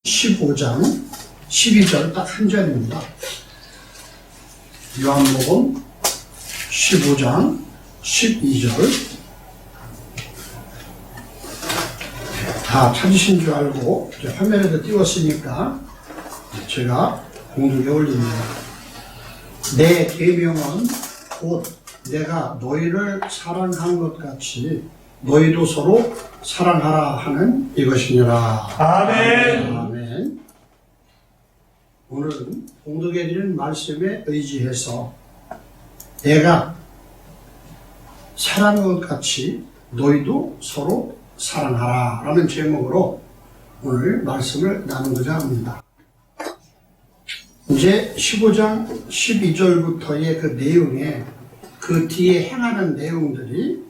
15장 12절 딱 한 절입니다. 요한복음 15장 12절 다 찾으신 줄 알고 화면에도 띄웠으니까 제가 공독에 올립니다. 내 계명은 곧 내가 너희를 사랑한 것 같이 너희도 서로 사랑하라 하는 이것이니라. 아멘. 아멘. 오늘은 공독에 드린 말씀에 의지해서 내가 사랑한 것 같이 너희도 서로 사랑하라 라는 제목으로 오늘 말씀을 나누고자 합니다. 이제 15장 12절부터의 그 내용에 그 뒤에 행하는 내용들이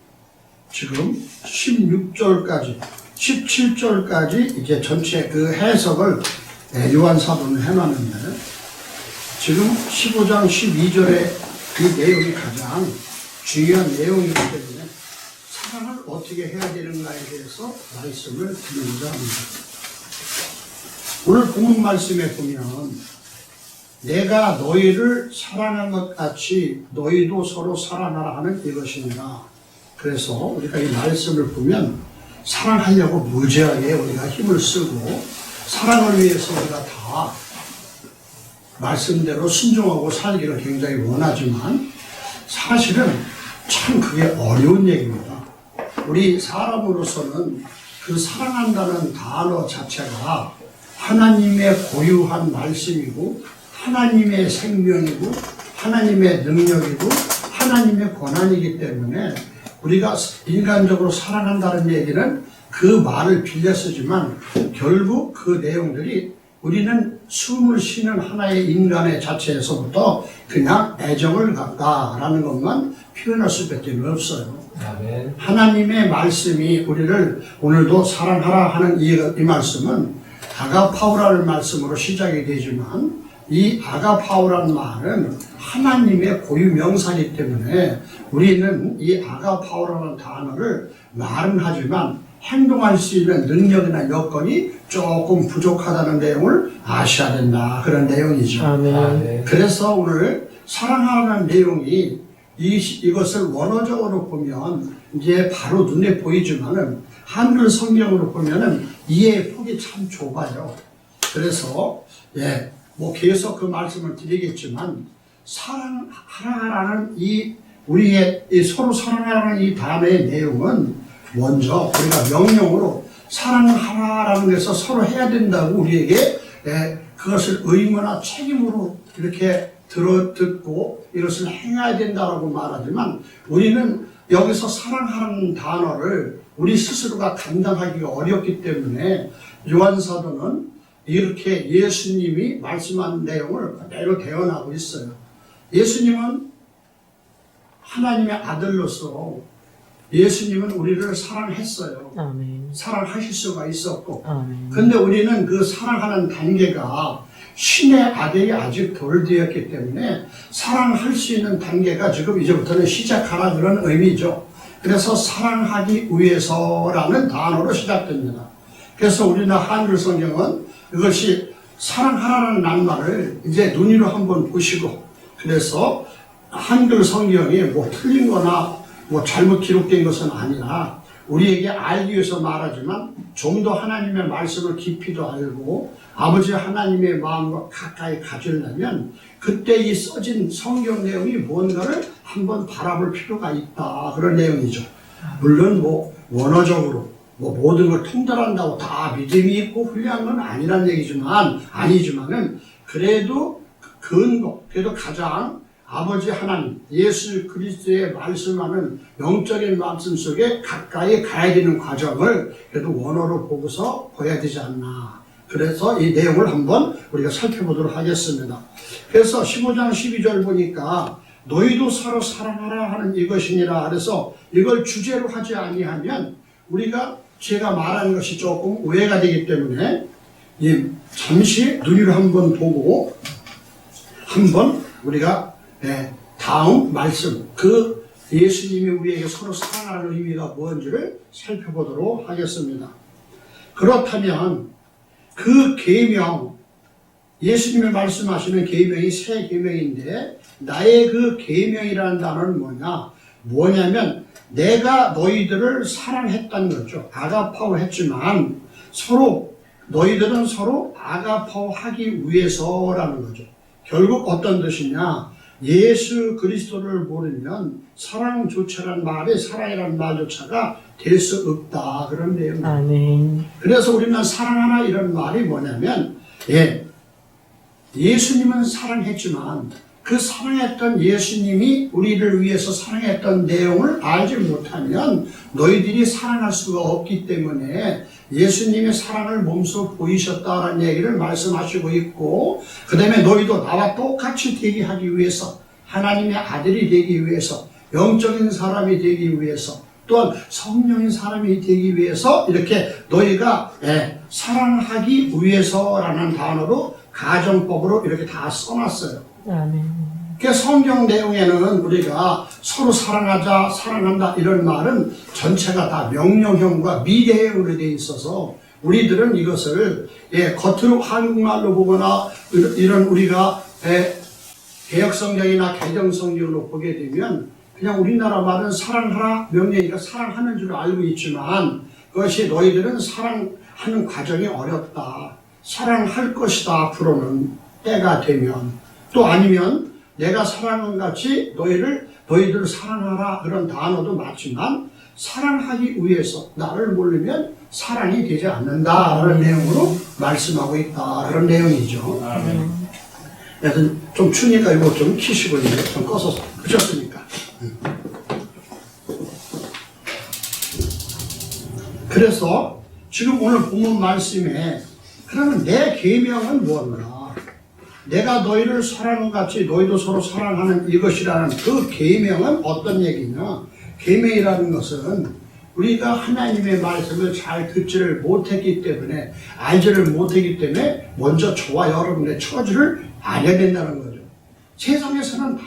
지금 16절까지 17절까지 이제 전체 그 해석을 요한 사도는 해놨는데 지금 15장 12절의 이 내용이 가장 중요한 내용이기 때문에 사랑을 어떻게 해야 되는가에 대해서 말씀을 드리고자 합니다. 오늘 본문 말씀에 보면 내가 너희를 사랑한 것 같이 너희도 서로 사랑하라 하는 이것이니라. 그래서 우리가 이 말씀을 보면 사랑하려고 무지하게 우리가 힘을 쓰고 사랑을 위해서 우리가 다 말씀대로 순종하고 살기를 굉장히 원하지만 사실은 참 그게 어려운 얘기입니다. 우리 사람으로서는 그 사랑한다는 단어 자체가 하나님의 고유한 말씀이고 하나님의 생명이고 하나님의 능력이고 하나님의 권한이기 때문에 우리가 인간적으로 사랑한다는 얘기는 그 말을 빌려 쓰지만 결국 그 내용들이 우리는 숨을 쉬는 하나의 인간의 자체에서부터 그냥 애정을 갖다라는 것만 표현할 수밖에 없어요. 아멘. 하나님의 말씀이 우리를 오늘도 사랑하라 하는 이 말씀은 아가파우라는 말씀으로 시작이 되지만 이 아가파우라는 말은 하나님의 고유 명사이기 때문에 우리는 이 아가파우라는 단어를 말은 하지만 행동할 수 있는 능력이나 여건이 조금 부족하다는 내용을 아셔야 된다. 그런 내용이죠. 아멘. 그래서 오늘 사랑하라는 내용이 이것을 원어적으로 보면 이제 바로 눈에 보이지만은 한글 성경으로 보면은 이해의 폭이 참 좁아요. 그래서 계속 그 말씀을 드리겠지만 사랑하라는 우리의 서로 사랑하라는 이 단어의 내용은 먼저 우리가 명령으로 사랑하라는 것에서 서로 해야 된다고 우리에게 그것을 의무나 책임으로 이렇게 듣고 이것을 행해야 된다고 말하지만 우리는 여기서 사랑하라는 단어를 우리 스스로가 감당하기가 어렵기 때문에 요한사도는 이렇게 예수님이 말씀한 내용을 그대로 대언하고 있어요. 예수님은 하나님의 아들로서 예수님은 우리를 사랑했어요. 아멘. 사랑하실 수가 있었고 아멘. 근데 우리는 그 사랑하는 단계가 신의 아들이 아직 덜 되었기 때문에 사랑할 수 있는 단계가 지금 이제부터는 시작하라 그런 의미죠. 그래서 사랑하기 위해서라는 단어로 시작됩니다. 그래서 우리나라 한글 성경은 이것이 사랑하라는 낱말을 이제 눈으로 한번 보시고 그래서 한글 성경이 뭐 틀린 거나 뭐 잘못 기록된 것은 아니라 우리에게 알기 위해서 말하지만 좀 더 하나님의 말씀을 깊이도 알고 아버지 하나님의 마음과 가까이 가지려면 그때 이 써진 성경 내용이 뭔가를 한번 바라볼 필요가 있다. 그런 내용이죠. 물론 원어적으로 모든 걸 통달한다고 다 믿음이 있고 훌륭한 건 아니란 아니지만은 그래도 그래도 가장 아버지 하나님, 예수 그리스도의 말씀하는 영적인 말씀 속에 가까이 가야 되는 과정을 그래도 원어로 보고서 봐야 되지 않나. 그래서 이 내용을 한번 우리가 살펴보도록 하겠습니다. 그래서 15장 12절 보니까 너희도 서로 사랑하라 하는 이것이니라. 그래서 이걸 주제로 하지 아니하면 제가 말하는 것이 조금 오해가 되기 때문에 잠시 눈으로 한번 보고 한번 우리가 다음 말씀 그 예수님이 우리에게 서로 사랑하는 의미가 뭔지를 살펴보도록 하겠습니다. 그렇다면 그 계명, 예수님이 말씀하시는 계명이 새 계명인데 나의 그 계명이라는 단어는 뭐냐면 내가 너희들을 사랑했다는 거죠. 아가파오 했지만 너희들은 서로 아가파오 하기 위해서라는 거죠. 결국 어떤 뜻이냐? 예수 그리스도를 모르면 사랑이라는 말조차가 될 수 없다. 그런 내용입니다. 아멘. 그래서 우리는 사랑하나 이런 말이 뭐냐면 예수님은 사랑했지만 그 사랑했던 예수님이 우리를 위해서 사랑했던 내용을 알지 못하면 너희들이 사랑할 수가 없기 때문에 예수님의 사랑을 몸소 보이셨다는 얘기를 말씀하시고 있고, 그 다음에 너희도 나와 똑같이 되게 하기 위해서, 하나님의 아들이 되기 위해서, 영적인 사람이 되기 위해서, 또한 성령인 사람이 되기 위해서 이렇게 너희가 사랑하기 위해서라는 단어로 가정법으로 이렇게 다 써놨어요. 아멘. 그 성경 내용에는 우리가 서로 사랑하자, 사랑한다 이런 말은 전체가 다 명령형과 미래형으로 되어 있어서 우리들은 이것을 겉으로 한국말로 보거나 이런 우리가 개혁성경이나 개정성경으로 보게 되면 그냥 우리나라 말은 사랑하라 명령이니까 사랑하는 줄 알고 있지만 그것이 너희들은 사랑하는 과정이 어렵다. 사랑할 것이다. 앞으로는 때가 되면. 또 아니면 내가 사랑한 같이 너희들 사랑하라 그런 단어도 맞지만 사랑하기 위해서 나를 모르면 사랑이 되지 않는다 그런 내용으로 말씀하고 있다 그런 내용이죠. 여튼 좀 추니까 이거 좀 키시고 좀 꺼서 그쳤으니까. 그래서 지금 오늘 본문 말씀에 그러면 내 계명은 뭔가? 내가 너희를 사랑한 같이 너희도 서로 사랑하는 이것이라는 그 계명은 어떤 얘기냐? 계명이라는 것은 우리가 하나님의 말씀을 잘 듣지를 못했기 때문에 알지를 못했기 때문에 먼저 저와 여러분의 처지를 알아야 된다는 거죠. 세상에서는 다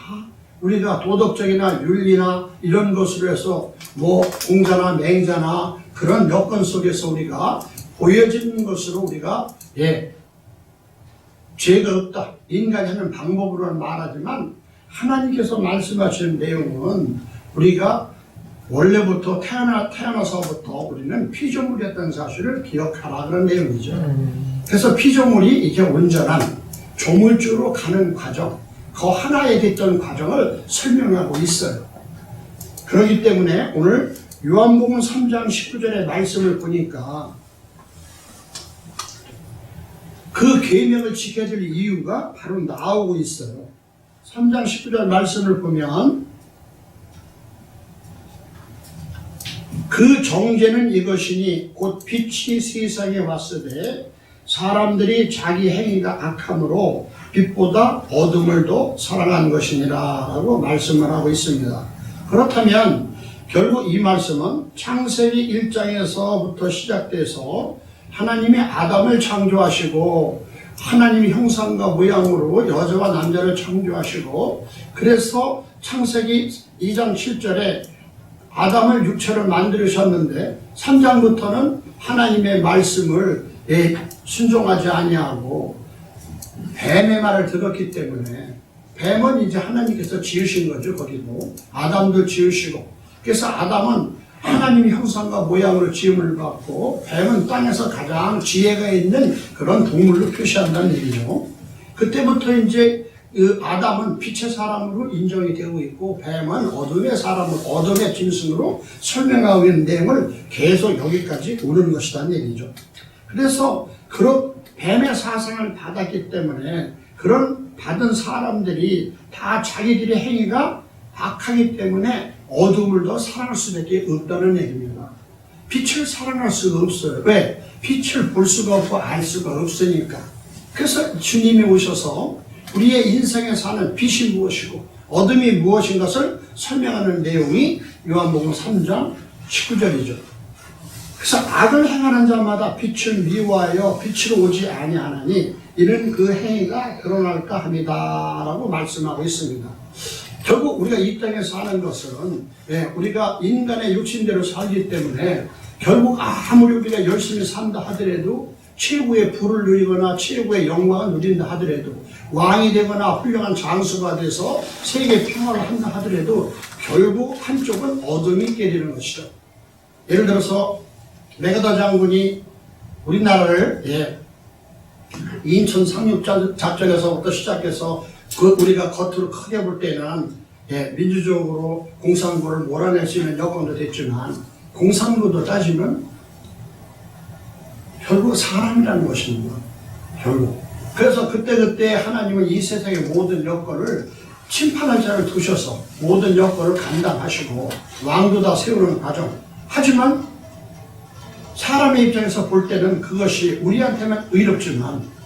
우리가 도덕적이나 윤리나 이런 것으로 해서 공자나 맹자나 그런 여건 속에서 우리가 보여지는 것으로 우리가 죄가 없다. 인간이 하는 방법으로는 말하지만 하나님께서 말씀하시는 내용은 우리가 원래부터 태어나서부터 우리는 피조물이었다는 사실을 기억하라 그런 내용이죠. 그래서 피조물이 이게 온전한 조물주로 가는 과정, 그 하나에 됐던 과정을 설명하고 있어요. 그렇기 때문에 오늘 요한복음 3장 19절의 말씀을 보니까 그 계명을 지켜야 될 이유가 바로 나오고 있어요. 3장 19절 말씀을 보면 그 정죄는 이것이니 곧 빛이 세상에 왔으되 사람들이 자기 행위가 악함으로 빛보다 어둠을 더 사랑한 것이니라 라고 말씀을 하고 있습니다. 그렇다면 결국 이 말씀은 창세기 1장에서부터 시작돼서 하나님이 아담을 창조하시고 하나님의 형상과 모양으로 여자와 남자를 창조하시고 그래서 창세기 2장 7절에 아담을 육체로 만드셨는데 3장부터는 하나님의 말씀을 순종하지 아니하고 뱀의 말을 들었기 때문에 뱀은 이제 하나님께서 지으신 거죠. 거기도 아담도 지으시고 그래서 아담은 하나님의 형상과 모양으로 지음을 받고 뱀은 땅에서 가장 지혜가 있는 그런 동물로 표시한다는 얘기죠. 그때부터 이제 아담은 빛의 사람으로 인정이 되고 있고 뱀은 어둠의 사람으로 어둠의 짐승으로 설명하고 있는 내용을 계속 여기까지 오는 것이라는 얘기죠. 그래서 그런 뱀의 사상을 받았기 때문에 그런 받은 사람들이 다 자기들의 행위가 악하기 때문에 어둠을 더 사랑할 수밖에 없다는 얘기입니다. 빛을 사랑할 수가 없어요. 왜? 빛을 볼 수가 없고 알 수가 없으니까. 그래서 주님이 오셔서 우리의 인생에 사는 빛이 무엇이고 어둠이 무엇인 것을 설명하는 내용이 요한복음 3장 19절이죠. 그래서 악을 행하는 자마다 빛을 미워하여 빛으로 오지 아니하나니 이는 그 행위가 드러날까 합니다 라고 말씀하고 있습니다. 결국 우리가 이 땅에 사는 것은 우리가 인간의 육신대로 살기 때문에 결국 아무리 우리가 열심히 산다 하더라도 최고의 부를 누리거나 최고의 영광을 누린다 하더라도, 왕이 되거나 훌륭한 장수가 돼서 세계 평화를 한다 하더라도 결국 한쪽은 어둠이 깨지는 것이죠. 예를 들어서 메가더 장군이 우리나라를 인천 상륙작전에서부터 시작해서 우리가 겉으로 크게 볼 때는 민주적으로 공산국을 몰아낼 수 있는 여건도 됐지만, 공산국도 따지면 결국 사람이라는 것입니다. 결국. 그래서 그때 하나님은 이 세상의 모든 여건을 심판할 자를 두셔서 모든 여건을 감당하시고 왕도 다 세우는 과정. 하지만 사람의 입장에서 볼 때는 그것이 우리한테만 의롭지만,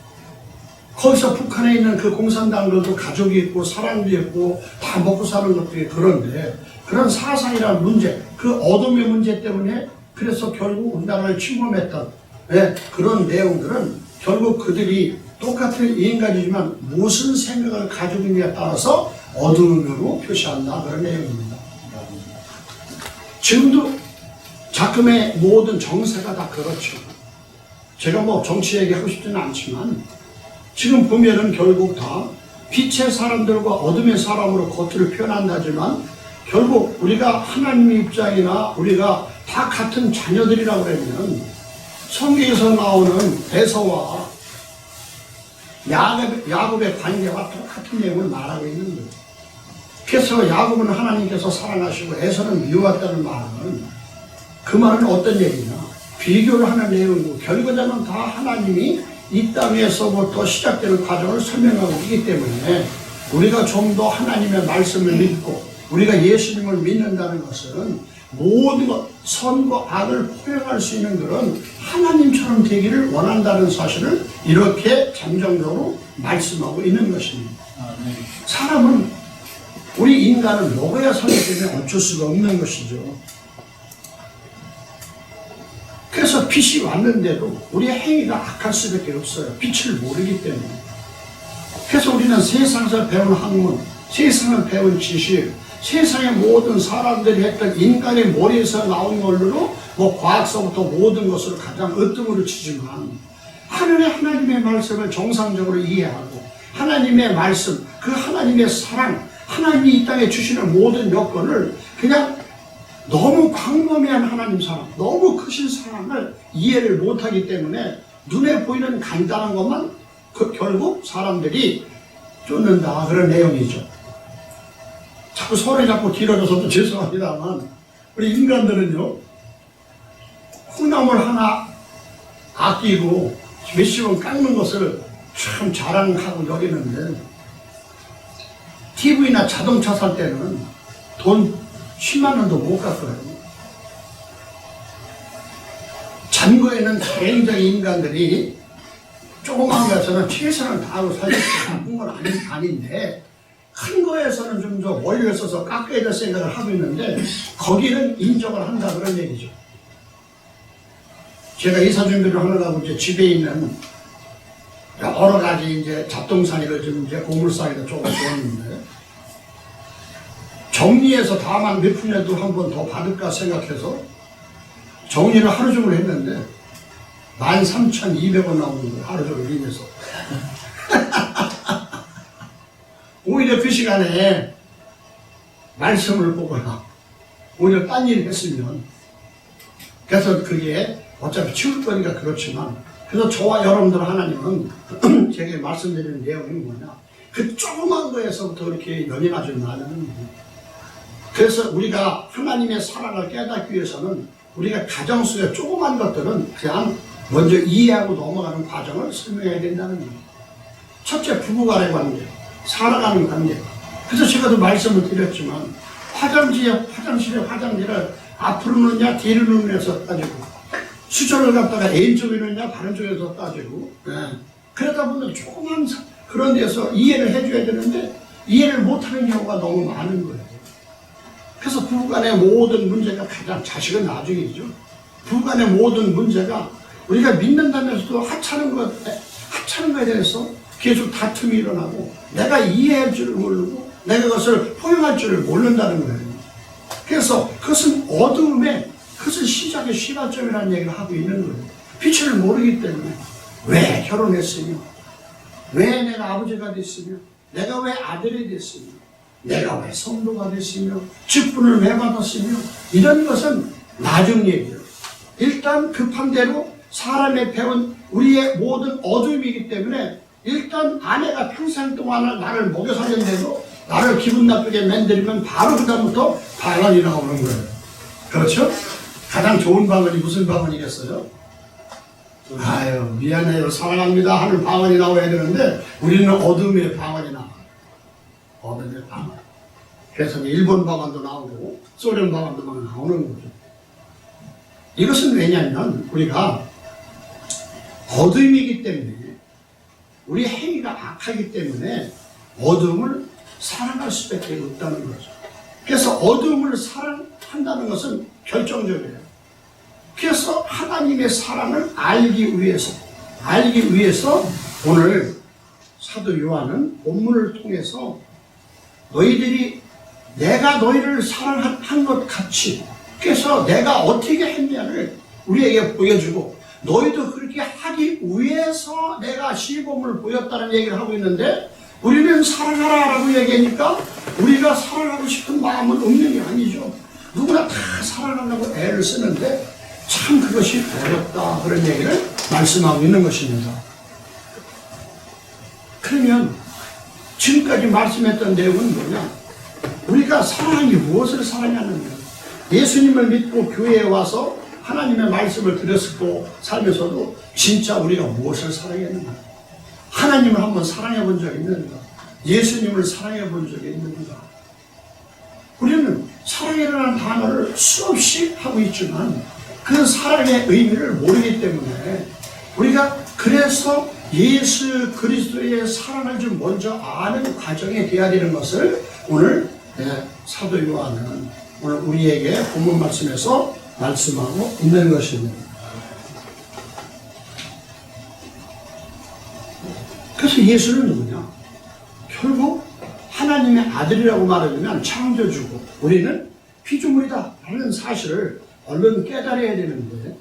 거기서 북한에 있는 그 공산당들도 가족이 있고 사람도 있고 다 먹고 사는 것들이, 그런데 그런 사상이라는 문제, 그 어둠의 문제 때문에 그래서 결국 우리나라를 침범했던 그런 내용들은 결국 그들이 똑같은 인간이지만 무슨 생각을 가지고 있느냐에 따라서 어둠으로 표시한다, 그런 내용입니다. 지금도 작금의 모든 정세가 다 그렇죠. 제가 뭐 정치 얘기하고 싶지는 않지만 지금 보면은 결국 다 빛의 사람들과 어둠의 사람으로 겉으로 표현한다지만 결국 우리가 하나님의 입장이나 우리가 다 같은 자녀들이라고 그러면 성경에서 나오는 에서와 야곱의 관계와 똑같은 내용을 말하고 있는 거예요. 그래서 야곱은 하나님께서 사랑하시고 에서는 미워했다는 말은, 그 말은 어떤 얘기냐, 비교를 하는 내용이고 결과자는 다 하나님이 이 땅에서부터 시작되는 과정을 설명하고 있기 때문에 우리가 좀 더 하나님의 말씀을 믿고 우리가 예수님을 믿는다는 것은 모든 것, 선과 악을 포용할 수 있는 그런 하나님처럼 되기를 원한다는 사실을 이렇게 잠정적으로 말씀하고 있는 것입니다. 사람은, 우리 인간은 먹어야 살기 때문에 어쩔 수가 없는 것이죠. 그래서 빛이 왔는데도 우리의 행위가 악할 수밖에 없어요. 빛을 모르기 때문에. 그래서 우리는 세상에서 배운 학문, 세상을 배운 지식, 세상의 모든 사람들이 했던 인간의 머리에서 나온 걸로 뭐 과학서부터 모든 것을 가장 으뜸으로 치지만, 하나님의 말씀을 정상적으로 이해하고 하나님의 말씀, 그 하나님의 사랑, 하나님이 이 땅에 주시는 모든 여건을 그냥 너무 광범위한 하나님 사랑, 너무 크신 사랑을 이해를 못하기 때문에 눈에 보이는 간단한 것만 결국 사람들이 쫓는다, 그런 내용이죠. 자꾸 소리 자꾸 길어져서도 죄송합니다만 우리 인간들은요, 콩나물 하나 아끼고 몇십 원 깎는 것을 참 자랑하고 여기는데, TV나 자동차 살 때는 돈 10만 원도 못 깎아요. 잔거에는 굉장히 인간들이 조그만 거에서는 최선을 다하고 살려서 나쁜 건 아닌데, 큰 거에서는 좀 더 원리를 써서 깎아야 될 생각을 하고 있는데 거기는 인정을 한다, 그런 얘기죠. 제가 이사 준비를 하느라고 이제 집에 있는 여러 가지 이제 잡동사니를 좀 이제 고물상에다 조금 주었는데, 정리해서 다만 몇 푼이라도 한 번 더 받을까 생각해서 정리를 하루 종일 했는데 13,200원 나오는 거예요, 하루 종일 일해서. 오히려 그 시간에 말씀을 보거나 오히려 딴 일을 했으면, 그래서 그게 어차피 치울 거니까 그렇지만, 그래서 저와 여러분들 하나님은 제가 말씀드리는 내용이 뭐냐, 그 조그만 거에서부터 그렇게 연연하지 말라는 거예요. 그래서 우리가 하나님의 사랑을 깨닫기 위해서는 우리가 가정 속의 조그만 것들은 그냥 먼저 이해하고 넘어가는 과정을 설명해야 된다는 거예요. 첫째, 부부간의 관계, 살아가는 관계. 그래서 제가 또 말씀을 드렸지만, 화장실에 화장지를 앞으로 넣느냐 뒤로 넣느냐에서 따지고, 수저를 갖다가 A쪽에 넣느냐 다른 쪽에서 따지고, 그러다 보면 조그만 그런 데서 이해를 해줘야 되는데 이해를 못하는 경우가 너무 많은 거예요. 그래서 부부간의 모든 문제가 가장, 자식은 나중이죠. 부부간의 모든 문제가 우리가 믿는다면서도 하찮은 거에 대해서 계속 다툼이 일어나고 내가 이해할 줄을 모르고 내가 그것을 포용할 줄을 모른다는 거예요. 그래서 그것은 어두움의, 그것은 시작의 시발점이라는 얘기를 하고 있는 거예요. 빛을 모르기 때문에. 왜 결혼했으며, 왜 내가 아버지가 됐으며, 내가 왜 아들이 됐으며, 내가 왜 성도가 됐으며, 직분을 왜 받았으며, 이런 것은 나중 얘기예요. 일단 급한 대로 사람의 배운 우리의 모든 어둠이기 때문에 일단 아내가 평생 동안 나를 먹여 살렸는데도 나를 기분 나쁘게 만들면 바로 그다음부터 방언이 나오는 거예요. 그렇죠? 가장 좋은 방언이 무슨 방언이겠어요? 아유, 미안해요, 사랑합니다 하는 방언이 나와야 되는데 우리는 어둠의 방언이 나와요. 어둠의 방언. 그래서 일본 방언도 나오고 소련 방언도 막 나오는 거죠. 이것은 왜냐하면 우리가 어둠이기 때문에, 우리 행위가 악하기 때문에 어둠을 사랑할 수밖에 없다는 거죠. 그래서 어둠을 사랑한다는 것은 결정적이에요. 그래서 하나님의 사랑을 알기 위해서 오늘 사도 요한은 본문을 통해서 너희들이 내가 너희를 사랑한 것 같이, 그래서 내가 어떻게 했냐를 우리에게 보여주고, 너희도 그렇게 하기 위해서 내가 시범을 보였다는 얘기를 하고 있는데, 우리는 사랑하라라고 얘기하니까 우리가 사랑하고 싶은 마음은 없는 게 아니죠. 누구나 다 사랑하려고 애를 쓰는데 참 그것이 어렵다, 그런 얘기를 말씀하고 있는 것입니다. 그러면 지금까지 말씀했던 내용은 뭐냐? 우리가 사랑이 무엇을 사랑하느냐? 예수님을 믿고 교회에 와서 하나님의 말씀을 들었고 살면서도 진짜 우리가 무엇을 사랑했는가? 하나님을 한번 사랑해 본 적이 있는가? 예수님을 사랑해 본 적이 있는가? 우리는 사랑이라는 단어를 수없이 하고 있지만 그 사랑의 의미를 모르기 때문에, 우리가 그래서 예수 그리스도의 사랑을 좀 먼저 아는 과정이 되어야 되는 것을 오늘 사도 요한은 오늘 우리에게 본문 말씀에서 말씀하고 있는 것입니다. 그래서 예수는 누구냐? 결국 하나님의 아들이라고 말하면 창조주고 우리는 피조물이다 라는 사실을 얼른 깨달아야 되는데,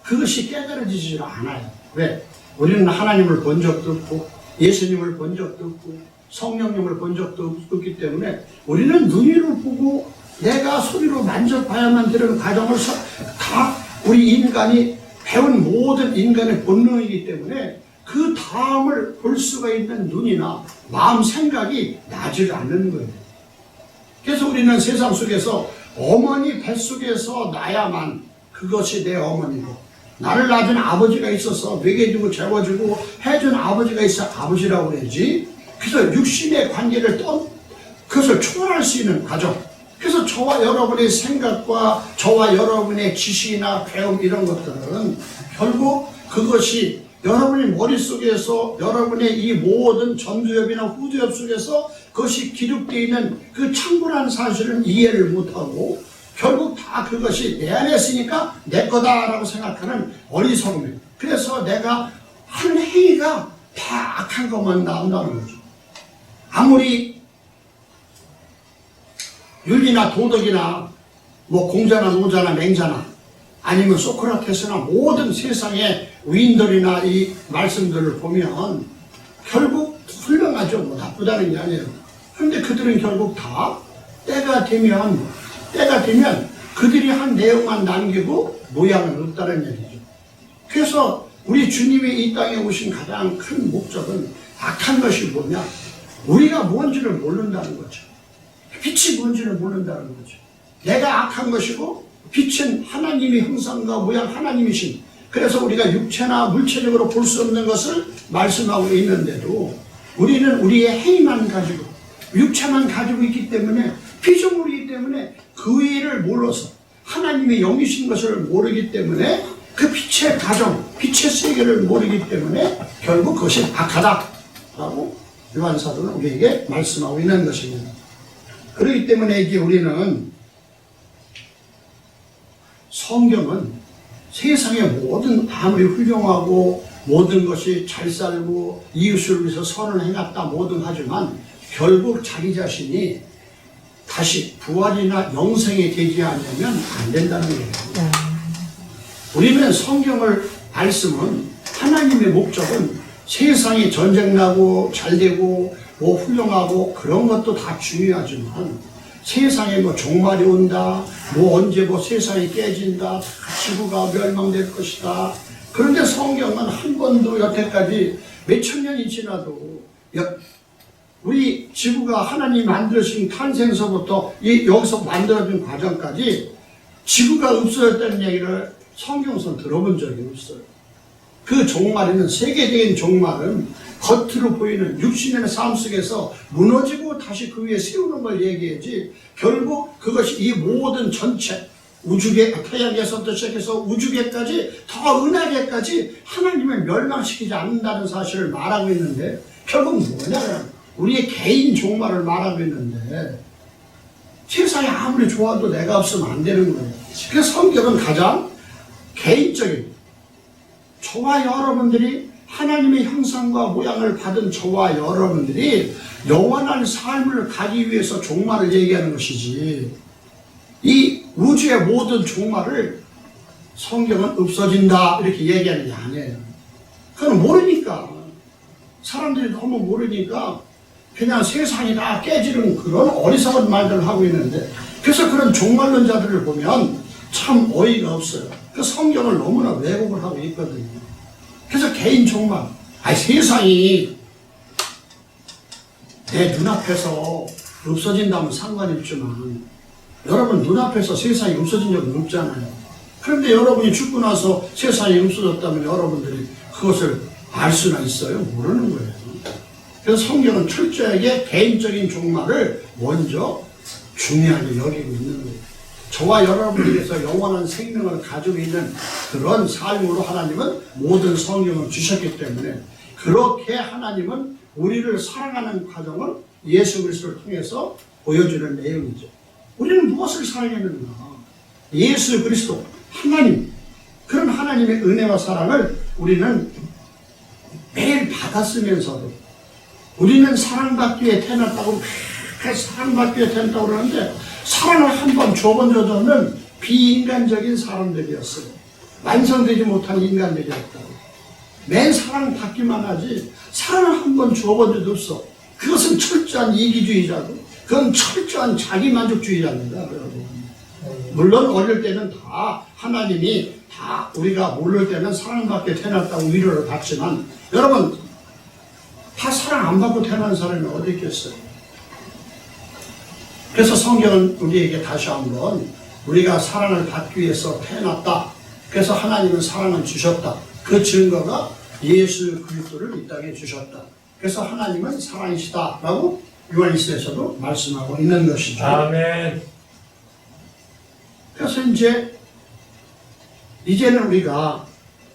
그것이 깨달아지지 않아요. 왜? 우리는 하나님을 본 적도 없고 예수님을 본 적도 없고 성령님을 본 적도 없기 때문에 우리는 눈으로 보고 내가 소리로 만져봐야만 되는 과정을 다 우리 인간이 배운 모든 인간의 본능이기 때문에 그 다음을 볼 수가 있는 눈이나 마음 생각이 나질 않는 거예요. 그래서 우리는 세상 속에서 어머니 뱃속에서 나야만 그것이 내 어머니고, 나를 낳은 아버지가 있어서 먹여주고 재워주고 해준 아버지가 있어 아버지라고 그러지, 그래서 육신의 관계를 그것을 초월할 수 있는 과정, 그래서 저와 여러분의 생각과 저와 여러분의 지식이나 배움 이런 것들은 결국 그것이 여러분의 머릿속에서 여러분의 이 모든 전두엽이나 후두엽 속에서 그것이 기록되어 있는 그 창고라는 사실은 이해를 못하고 결국 다 그것이 내 안에 있으니까 내 거다라고 생각하는 어리석음이에요. 그래서 내가 하는 행위가 다 악한 것만 나온다는 거죠. 아무리 윤리나 도덕이나 뭐 공자나 노자나 맹자나 아니면 소크라테스나 모든 세상의 위인들이나 이 말씀들을 보면 결국 훌륭하죠. 뭐 나쁘다는 게 아니에요. 그런데 그들은 결국 다 때가 되면 그들이 한 내용만 남기고 모양은 없다는 얘기죠. 그래서 우리 주님이 이 땅에 오신 가장 큰 목적은 악한 것이 뭐냐? 우리가 뭔지를 모른다는 거죠. 빛이 뭔지를 모른다는 거죠. 내가 악한 것이고 빛은 하나님의 형상과 모양 하나님이신, 그래서 우리가 육체나 물체적으로 볼 수 없는 것을 말씀하고 있는데도 우리는 우리의 행위만 가지고 육체만 가지고 있기 때문에, 피조물이기 때문에 그 일을 몰라서 하나님의 영이신 것을 모르기 때문에 그 빛의 가정, 빛의 세계를 모르기 때문에 결국 그것이 악하다라고 요한 사도는 우리에게 말씀하고 있는 것입니다. 그렇기 때문에 이제 우리는 성경은 세상의 모든 아무리 훌륭하고 모든 것이 잘 살고 이웃을 위해서 선을 행했다 모든 하지만 결국 자기 자신이 다시 부활이나 영생이 되지 않으면 안 된다는 거예요. 우리는 성경을 말씀은 하나님의 목적은 세상이 전쟁 나고 잘 되고 뭐 훌륭하고 그런 것도 다 중요하지만 세상에 뭐 종말이 온다, 뭐 언제 뭐 세상이 깨진다, 지구가 멸망될 것이다. 그런데 성경은 한 번도 여태까지 몇천 년이 지나도 우리 지구가 하나님 만드신 탄생서부터 여기서 만들어진 과정까지 지구가 없어졌다는 얘기를 성경에서 들어본 적이 없어요. 그 종말에는 세계적인 종말은 겉으로 보이는 육신의 삶 속에서 무너지고 다시 그 위에 세우는 걸 얘기하지, 결국 그것이 이 모든 전체 우주계, 태양계에서부터 시작해서 우주계까지 더 은하계까지 하나님을 멸망시키지 않는다는 사실을 말하고 있는데, 결국 뭐냐면 우리의 개인 종말을 말하고 있는데, 세상이 아무리 좋아도 내가 없으면 안 되는 거예요. 그래서 성경은 가장 개인적인, 저와 여러분들이 하나님의 형상과 모양을 받은 저와 여러분들이 영원한 삶을 가기 위해서 종말을 얘기하는 것이지, 이 우주의 모든 종말을 성경은 없어진다 이렇게 얘기하는 게 아니에요. 그건 모르니까, 사람들이 너무 모르니까 그냥 세상이 다 깨지는 그런 어리석은 말들을 하고 있는데, 그래서 그런 종말론자들을 보면 참 어이가 없어요. 그 성경을 너무나 왜곡을 하고 있거든요. 그래서 개인 종말, 세상이 내 눈앞에서 없어진다면 상관이 없지만 여러분 눈앞에서 세상이 없어진 적은 없잖아요. 그런데 여러분이 죽고 나서 세상이 없어졌다면 여러분들이 그것을 알 수나 있어요? 모르는 거예요. 그래서 성경은 철저하게 개인적인 종말을 먼저 중요하게 여기고 있는 거예요. 저와 여러분들께서 영원한 생명을 가지고 있는 그런 삶으로 하나님은 모든 성경을 주셨기 때문에, 그렇게 하나님은 우리를 사랑하는 과정을 예수 그리스도를 통해서 보여주는 내용이죠. 우리는 무엇을 사랑했는가? 예수 그리스도, 하나님, 그런 하나님의 은혜와 사랑을 우리는 매일 받았으면서도, 우리는 사랑받기 위해 태어났다고, 사랑받기 위해 태어났다고 그러는데, 사랑을 한 번 줘본 적은 비인간적인 사람들이었어요. 완성되지 못한 인간들이었다고. 맨 사랑받기만 하지 사랑을 한 번 줘본 적도 없어. 그것은 철저한 이기주의자고, 그건 철저한 자기만족주의자입니다, 여러분. 물론 어릴 때는 다 하나님이 다 우리가 모를 때는 사랑받게 태어났다고 위로를 받지만, 여러분 다 사랑 안 받고 태어난 사람이 어디 있겠어요? 그래서 성경은 우리에게 다시 한번 우리가 사랑을 받기 위해서 태어났다, 그래서 하나님은 사랑을 주셨다, 그 증거가 예수 그리스도를 이 땅에 주셨다, 그래서 하나님은 사랑이시다 라고 요한일서에서도 말씀하고 있는 것이죠. 아멘. 그래서 이제는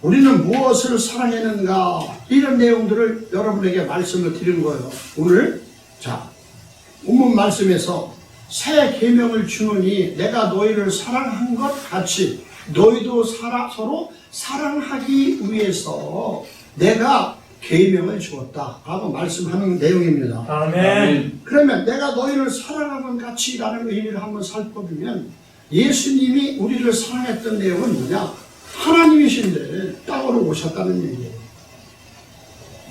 우리는 무엇을 사랑했는가, 이런 내용들을 여러분에게 말씀을 드린 거예요. 오늘 본문 말씀에서 새 계명을 주노니 내가 너희를 사랑한 것 같이 너희도 서로 사랑하기 위해서 내가 계명을 주었다 라고 말씀하는 내용입니다. 아멘. 그러면 내가 너희를 사랑한 것 같이 라는 의미를 한번 살펴보면, 예수님이 우리를 사랑했던 내용은 뭐냐? 하나님이신데 땅으로 오셨다는 얘기예요.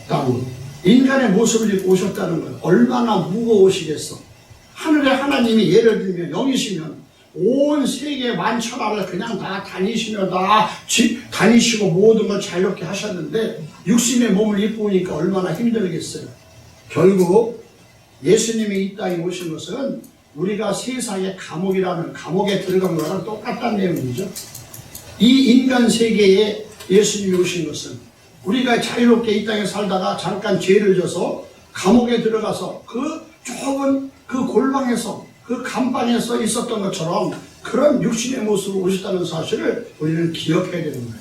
땅으로 인간의 모습을 입고 오셨다는 거예요. 얼마나 무거우시겠어. 하늘의 하나님이 예를 들면 영이시면 온 세계 만천하를 그냥 다 다니시고 모든 걸 자유롭게 하셨는데, 육신의 몸을 입고 오니까 얼마나 힘들겠어요. 결국 예수님이 이 땅에 오신 것은 우리가 세상의 감옥이라는 감옥에 들어간 거랑 똑같다는 내용이죠. 이 인간 세계에 예수님이 오신 것은 우리가 자유롭게 이 땅에 살다가 잠깐 죄를 져서 감옥에 들어가서 그 좁은 그 골방에서 그 감방에서 있었던 것처럼 그런 육신의 모습으로 오셨다는 사실을 우리는 기억해야 되는 거예요.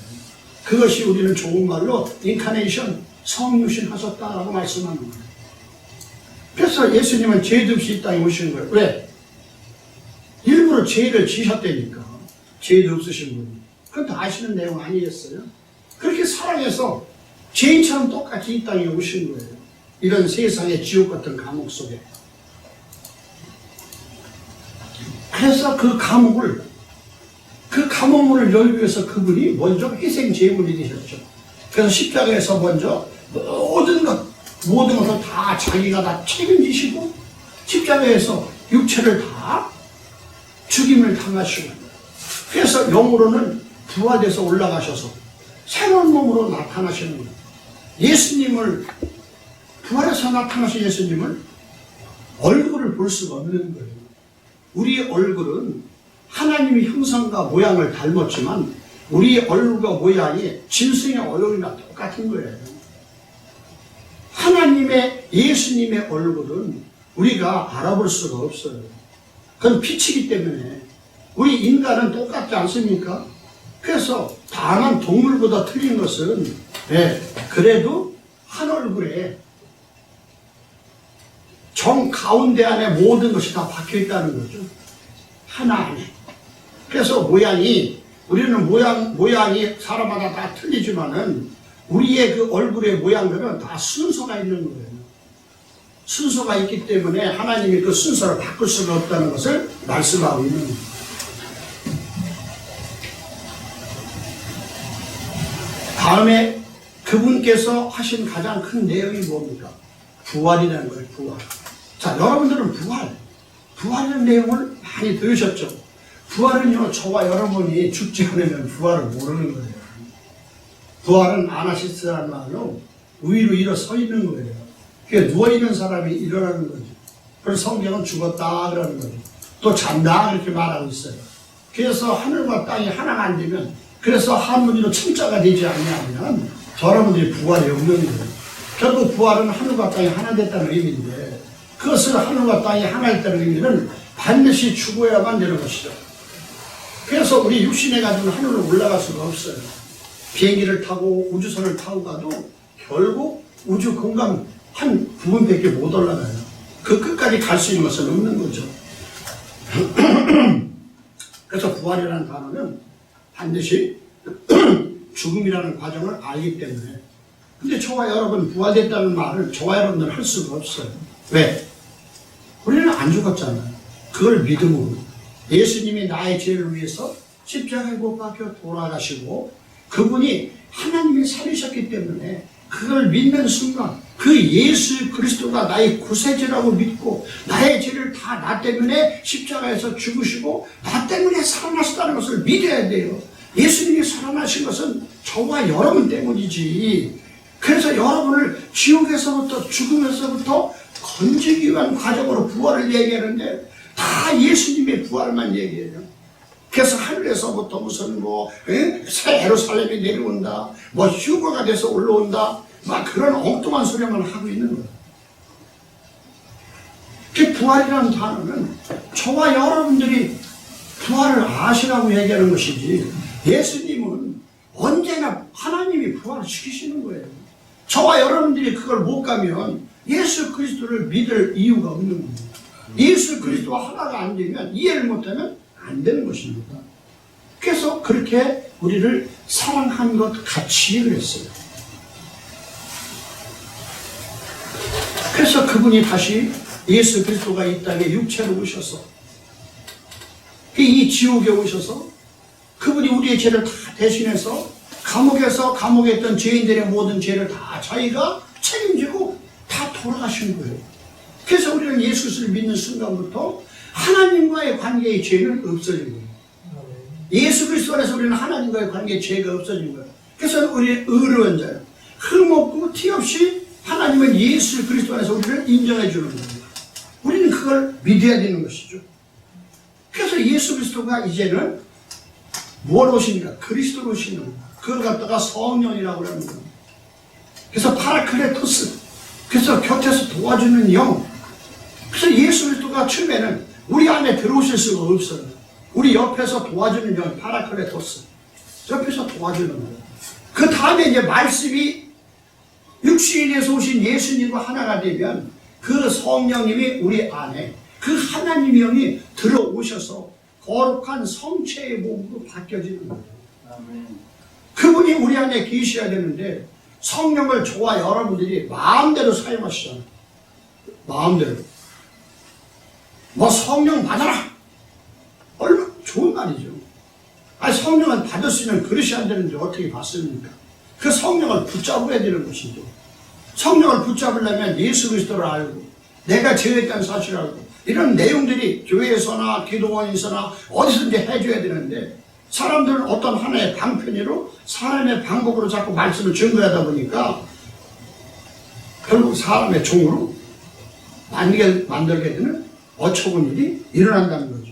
그것이 우리는 좋은 말로 인카네이션, 성육신 하셨다라고 말씀하는 거예요. 그래서 예수님은 죄도 없이 이 땅에 오신 거예요. 왜? 일부러 죄를 지셨다니까. 죄도 없으신 분이. 그건 다 아시는 내용 아니겠어요? 그렇게 사랑해서 죄인처럼 똑같이 이 땅에 오신 거예요. 이런 세상의 지옥 같은 감옥 속에. 그래서 그 감옥문을 열기 위해서 그분이 먼저 희생 제물이 되셨죠. 그래서 십자가에서 먼저 모든 것을 다 자기가 다 책임지시고 십자가에서 육체를 다 죽임을 당하시고 그래서 영으로는 부활돼서 올라가셔서 새로운 몸으로 나타나시는 거예요. 예수님을 부활해서 나타나신 예수님을 얼굴을 볼 수가 없는 거예요. 우리 얼굴은 하나님의 형상과 모양을 닮았지만 우리 얼굴과 모양이 짐승의 얼굴이나 똑같은 거예요. 하나님의 예수님의 얼굴은 우리가 알아볼 수가 없어요. 그건 빛이기 때문에 우리 인간은 똑같지 않습니까? 그래서 다만 동물보다 틀린 것은 그래도 한 얼굴에 정 가운데 안에 모든 것이 다 박혀 있다는 거죠. 하나 안에. 그래서 우리는 모양이 사람마다 다 틀리지만은 우리의 그 얼굴의 모양들은 다 순서가 있는 거예요. 순서가 있기 때문에 하나님이 그 순서를 바꿀 수가 없다는 것을 말씀하고 있는 거예요. 다음에 그분께서 하신 가장 큰 내용이 뭡니까? 부활이라는 거예요. 부활. 자, 여러분들은 부활이라는 내용을 많이 들으셨죠? 부활은요, 저와 여러분이 죽지 않으면 부활을 모르는 거예요. 부활은 아나시스라는 말로 위로 일어서 있는 거예요. 그게 누워있는 사람이 일어나는 거죠. 그래서 성경은 죽었다 그러는 거죠. 또 잔다 이렇게 말하고 있어요. 그래서 하늘과 땅이 하나가 안 되면, 그래서 한문으로 천자가 되지 않냐면 여러분들이 부활이 없는 거예요. 결국 부활은 하늘과 땅이 하나 됐다는 의미인데, 그것을 하늘과 땅이 하나 됐다는 의미는 반드시 죽어야만 되는 것이죠. 그래서 우리 육신에 가지고 하늘로 올라갈 수가 없어요. 비행기를 타고 우주선을 타고 가도 결국 우주 공간 한 부분밖에 못 올라가요. 그 끝까지 갈 수 있는 것은 없는 거죠. 그래서 부활이라는 단어는 반드시 죽음이라는 과정을 알기 때문에. 근데 저와 여러분 부활됐다는 말을 저와 여러분들은 할 수가 없어요. 왜? 우리는 안 죽었잖아요. 그걸 믿음으로 예수님이 나의 죄를 위해서 십자가에 못 박혀 돌아가시고 그분이 하나님이 살리셨기 때문에 그걸 믿는 순간 그 예수 그리스도가 나의 구세주라고 믿고 나의 죄를 다 나 때문에 십자가에서 죽으시고 나 때문에 살아나셨다는 것을 믿어야 돼요. 예수님이 살아나신 것은 저와 여러분 때문이지. 그래서 여러분을 지옥에서부터 죽음에서부터 건지기 위한 과정으로 부활을 얘기하는데 다 예수님의 부활만 얘기해요. 그래서 하늘에서부터 무슨 새 예루살렘이 내려온다, 휴거가 돼서 올라온다, 막 그런 엉뚱한 소리만 하고 있는 거예요. 그 부활이라는 단어는 저와 여러분들이 부활을 아시라고 얘기하는 것이지, 예수님은 언제나 하나님이 부활을 시키시는 거예요. 저와 여러분들이 그걸 못 가면 예수 그리스도를 믿을 이유가 없는 겁니다. 예수 그리스도와 하나가 안 되면, 이해를 못하면 안 되는 것입니다. 그래서 그렇게 우리를 사랑한 것 같이 그랬어요. 그래서 그분이 다시 예수 그리스도가 이 땅에 육체로 오셔서 이 지옥에 오셔서 그분이 우리의 죄를 다 대신해서 감옥에 있던 죄인들의 모든 죄를 다 자기가 책임지고 다 돌아가신 거예요. 그래서 우리는 예수 그리스도를 믿는 순간부터 하나님과의 관계의 죄는 없어진 거예요. 예수 그리스도 안에서 우리는 하나님과의 관계의 죄가 없어진 거예요. 그래서 우리는 의로운 자예요. 흠없고 티 없이 하나님은 예수 그리스도 안에서 우리를 인정해 주는 겁니다. 우리는 그걸 믿어야 되는 것이죠. 그래서 예수 그리스도가 이제는 뭘 오십니까? 그리스도로 오시는 겁니다. 그걸 갖다가 성령이라고 하는 겁니다. 그래서 파라클레토스, 그래서 곁에서 도와주는 영. 그래서 예수 그리스도가 처음에는 우리 안에 들어오실 수가 없어요. 우리 옆에서 도와주는 영, 파라클레토스. 옆에서 도와주는 거예요. 그 다음에 이제 말씀이 육신에서 오신 예수님과 하나가 되면 그 성령님이 우리 안에, 그 하나님의 영이 들어오셔서 거룩한 성체의 몸으로 바뀌어지는 거예요. 그분이 우리 안에 계셔야 되는데 성령을 저와 여러분들이 마음대로 사용하시잖아요. 마음대로. 성령 받아라! 얼마나 좋은 말이죠. 아니, 성령을 받을 수 있는 그릇이 안 되는데 어떻게 받습니까? 그 성령을 붙잡아야 되는 것이죠. 성령을 붙잡으려면 예수 그리스도를 알고 내가 죄했다는 사실을 알고 이런 내용들이 교회에서나 기도원에서나 어디서든지 해줘야 되는데 사람들은 어떤 하나의 방편으로 사람의 방법으로 자꾸 말씀을 증거하다 보니까 결국 사람의 종으로 만들게 되는 어처구니 일이 일어난다는 거죠.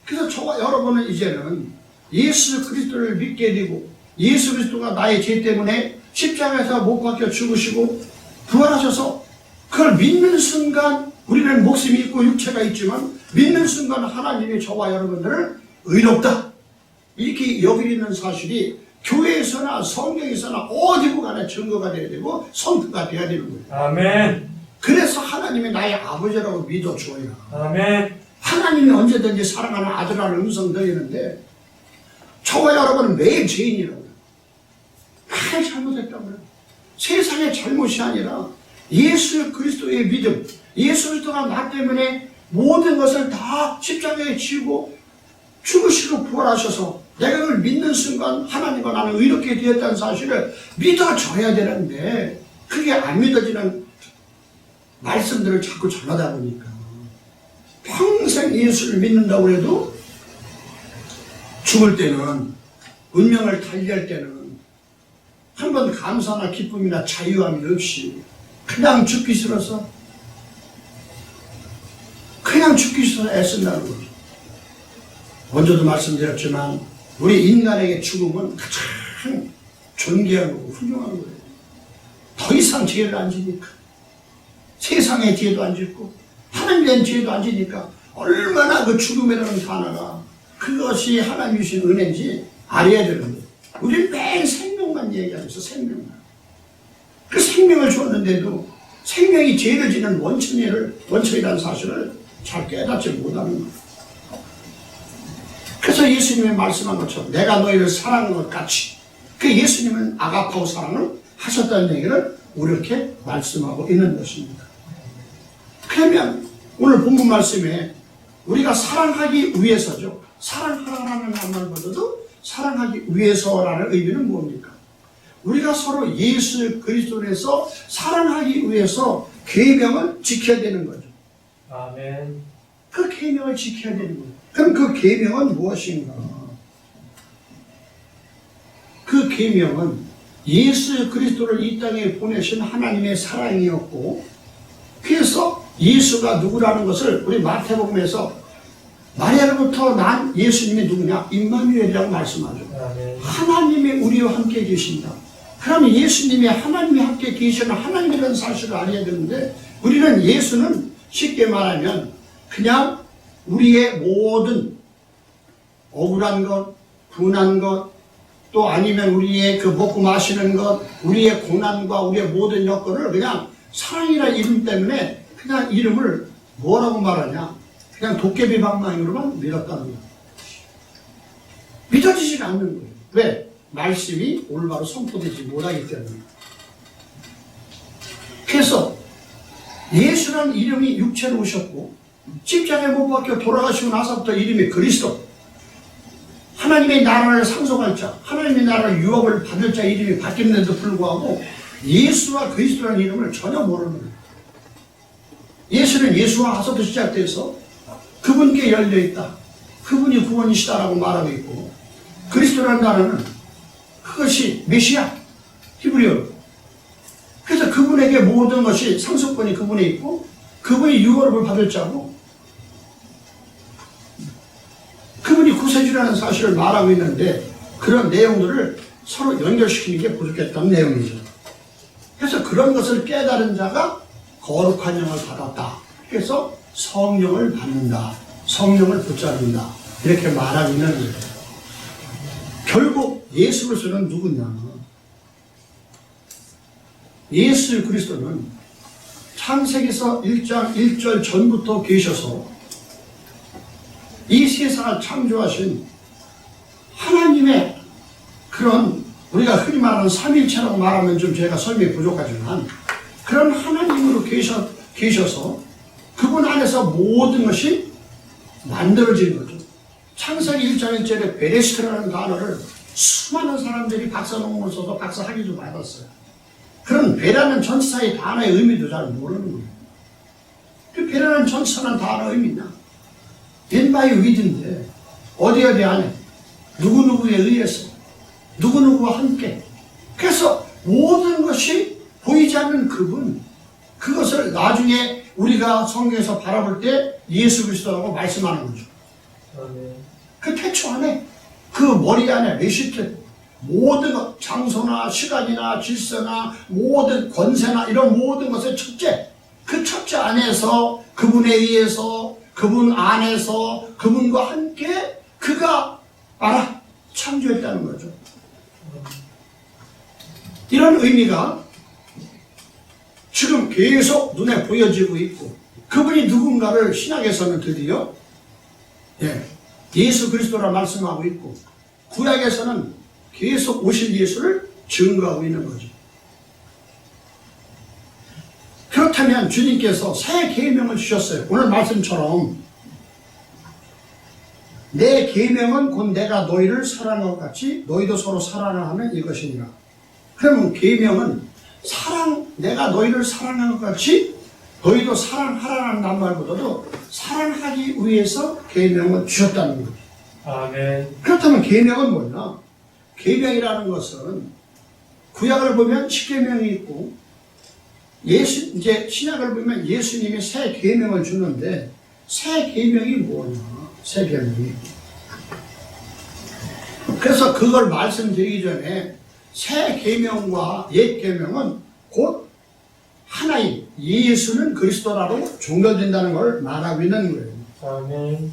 그래서 저와 여러분은 이제는 예수 그리스도를 믿게 되고 예수 그리스도가 나의 죄 때문에 십자가에서 못 박혀 죽으시고 부활하셔서 그걸 믿는 순간 우리는 목숨이 있고 육체가 있지만 믿는 순간 하나님이 저와 여러분들을 의롭다 이렇게 여기는 사실이 교회에서나 성경에서나 어디고 간에 증거가 되어야 되고 선포가 되어야 되는 거예요. 아멘. 그래서 하나님이 나의 아버지라고 믿어줘야 아멘. 하나님이 언제든지 사랑하는 아들이라는 음성 들리는데 저와 여러분은 매일 죄인이라고요. 매일 잘못했다고요. 세상의 잘못이 아니라 예수 그리스도의 믿음, 예수 그리스도가 나 때문에 모든 것을 다 십자가에 지고 죽으시고 부활하셔서 내가 그걸 믿는 순간 하나님과 나는 의롭게 되었다는 사실을 믿어줘야 되는데 그게 안 믿어지는 말씀들을 자꾸 전하다 보니까 평생 예수를 믿는다고 해도 죽을 때는 운명을 달리할 때는 한 번 감사나 기쁨이나 자유함이 없이 그냥 죽기 싫어서 애쓴다는 거죠. 먼저도 말씀드렸지만 우리 인간에게 죽음은 가장 존귀한 거고 훌륭한 거예요. 더 이상 죄를 안 지니까 세상의 죄도 안 짓고 하나님 된 죄도 안 지니까 얼마나 그 죽음이라는 단어가 그것이 하나님이 주신 은혜인지 알아야 되는데 우리는 매일 생명만 얘기하면서 생명만 그 생명을 줬는데도 생명이 죄를 지는 원천이라는 사실을 잘 깨닫지 못하는 거예요. 그래서 예수님이 말씀한 것처럼 내가 너희를 사랑한 것 같이 그 예수님은 아가파오 사랑을 하셨다는 얘기를 이렇게 말씀하고 있는 것입니다. 그러면 오늘 본문 말씀에 우리가 사랑하기 위해서죠. 사랑하라는 말보다도 사랑하기 위해서라는 의미는 뭡니까? 우리가 서로 예수 그리스도에서 사랑하기 위해서 계명을 지켜야 되는 거죠. 아멘. 그 계명을 지켜야 되는 거예요. 그럼 그 계명은 무엇인가? 그 계명은 예수 그리스도를 이 땅에 보내신 하나님의 사랑이었고 그래서 예수가 누구라는 것을 우리 마태복음에서 마리아로부터 난 예수님이 누구냐? 임마누엘이라고 말씀하죠. 아멘. 하나님이 우리와 함께 계신다. 그러면 예수님이 하나님이 함께 계시는 하나님이라는 사실을 알아야 되는데 우리는 예수는 쉽게 말하면 그냥 우리의 모든 억울한 것, 분한 것, 또 아니면 우리의 그 먹고 마시는 것, 우리의 고난과 우리의 모든 여건을 그냥 사랑이라는 이름 때문에 그냥 이름을 뭐라고 말하냐? 그냥 도깨비 방망이로만 믿었다는 거예요. 믿어지지가 않는 거예요. 왜? 말씀이 올바로 선포되지 못하기 때문에. 그래서 예수라는 이름이 육체로 오셨고 십자가에 못 박혀 돌아가시고 나서부터 이름이 그리스도, 하나님의 나라를 상속할 자, 하나님의 나라의 유업을 받을 자 이름이 바뀌었는데도 불구하고 예수와 그리스도라는 이름을 전혀 모르는 거예요. 예수는 예수와 하서부터 시작돼서 그분께 열려있다, 그분이 구원이시다라고 말하고 있고 그리스도라는 단어는 그것이 메시아, 히브리어. 그래서 그분에게 모든 것이 상속권이 그분에 있고 그분이 유업을 받을 자고 그분이 구세주라는 사실을 말하고 있는데 그런 내용들을 서로 연결시키는 게 부족했던 내용이죠. 그래서 그런 것을 깨달은 자가 거룩한 영을 받았다. 그래서 성령을 받는다. 성령을 붙잡는다. 이렇게 말하고 있는 거예요. 결국 예수 그리스도는 누구냐? 예수 그리스도는 창세기서 1장 1절 전부터 계셔서 이 세상을 창조하신 하나님의 그런 우리가 흔히 말하는 삼일체라고 말하면 좀 제가 설명이 부족하지만 그런 하나님으로 계셔서 그분 안에서 모든 것이 만들어진 거죠. 창세기 1장 1절에 베레시트라는 단어를 수많은 사람들이 박사 논문을 써서 박사 학위도 받았어요. 그럼 배라는 전치사의 단어의 의미도 잘 모르는 거예요. 그 배라는 전치사는 단어의 의미냐? 왼바이 위드인데 어디 안에 누구누구에 의해서 누구누구와 함께, 그래서 모든 것이 보이지 않는 그분, 그것을 나중에 우리가 성경에서 바라볼 때 예수 그리스도라고 말씀하는 거죠. 아멘. 그 태초 안에, 그 머리 안에 메시트, 모든 것, 장소나 시간이나 질서나 모든 권세나 이런 모든 것의 첫째, 그 첫째 안에서 그분에 의해서, 그분 안에서 그분과 함께 그가 창조했다는 거죠. 이런 의미가 지금 계속 눈에 보여지고 있고, 그분이 누군가를 신약에서는 드디어 예수 그리스도라 말씀하고 있고, 구약에서는 계속 오실 예수를 증거하고 있는 거죠. 그렇다면 주님께서 새 계명을 주셨어요. 오늘 말씀처럼 내 계명은 곧 내가 너희를 사랑한 것 같이 너희도 서로 사랑하는 이것이니라. 그러면 계명은 내가 너희를 사랑한 것 같이 너희도 사랑하라는 말보다도 사랑하기 위해서 계명을 주셨다는 거죠. 아멘. 그렇다면 계명은 뭐냐? 계명이라는 것은 구약을 보면 십계명이 있고, 이제 신약을 보면 예수님이 새 계명을 주는데, 새 계명이 뭐냐? 새 계명이. 그래서 그걸 말씀드리기 전에 새 계명과 옛 계명은 곧 하나인 예수는 그리스도라로 종결된다는 걸 말하고 있는 거예요. 아멘.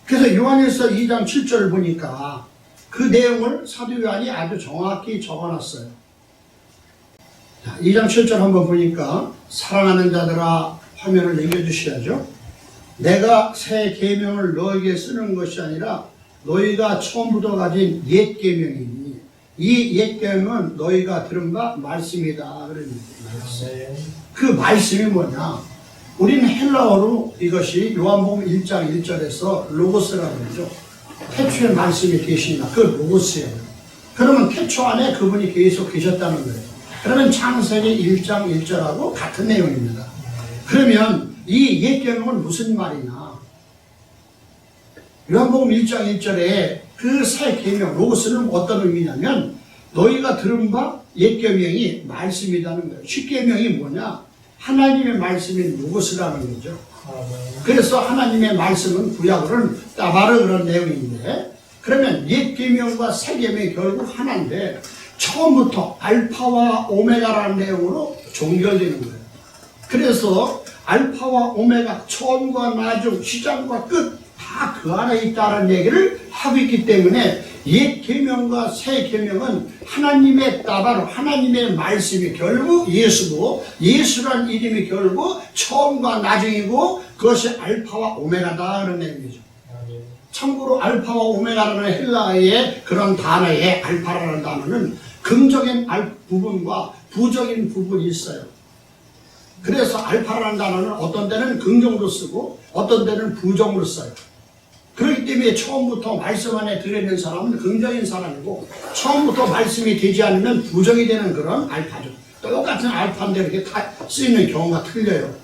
그래서 요한일서 2장 7절을 보니까 그 내용을 사도 요한이 아주 정확히 적어놨어요. 자, 2장 7절 한번 보니까, 사랑하는 자들아, 화면을 넘겨주셔야죠. 내가 새 계명을 너에게 쓰는 것이 아니라 너희가 처음부터 가진 옛 계명이니 이 옛 계명은 너희가 들은 바 말씀이다. 그러는데 그 말씀이 뭐냐? 우리는 헬라어로 이것이 요한복음 1장 1절에서 로고스라고 그러죠. 태초에 말씀이 계시나, 그 로고스예요. 그러면 태초 안에 그분이 계속 계셨다는 거예요. 그러면 창세기 1장 1절하고 같은 내용입니다. 그러면 이 옛 계명은 무슨 말이냐? 요한복음 1장 1절에 그 새 계명, 로고스는 어떤 의미냐면, 너희가 들은 바 옛 계명이 말씀이라는 거예요. 십 계명이 뭐냐? 하나님의 말씀인 로고스라는 거죠. 그래서 하나님의 말씀은 구약으로는 따바르 그런 내용인데, 그러면 옛 계명과 새 계명이 결국 하나인데 처음부터 알파와 오메가라는 내용으로 종결되는 거예요. 그래서 알파와 오메가, 처음과 나중, 시작과 끝 다 그 안에 있다는 얘기를 하고 있기 때문에 옛 계명과 새 계명은 하나님의 따바로, 하나님의 말씀이 결국 예수고, 예수란 이름이 결국 처음과 나중이고 그것이 알파와 오메가다 그런 내용이죠. 참고로 알파와 오메가라는 헬라어의 그런 단어에, 알파라는 단어는 긍정인 부분과 부정인 부분이 있어요. 그래서 알파라는 단어는 어떤 때는 긍정으로 쓰고 어떤 때는 부정으로 써요. 그렇기 때문에 처음부터 말씀 안에 들어있는 사람은 긍정인 사람이고, 처음부터 말씀이 되지 않으면 부정이 되는 그런 알파죠. 똑같은 알파인데 이렇게 다 쓰이는 경우가 틀려요.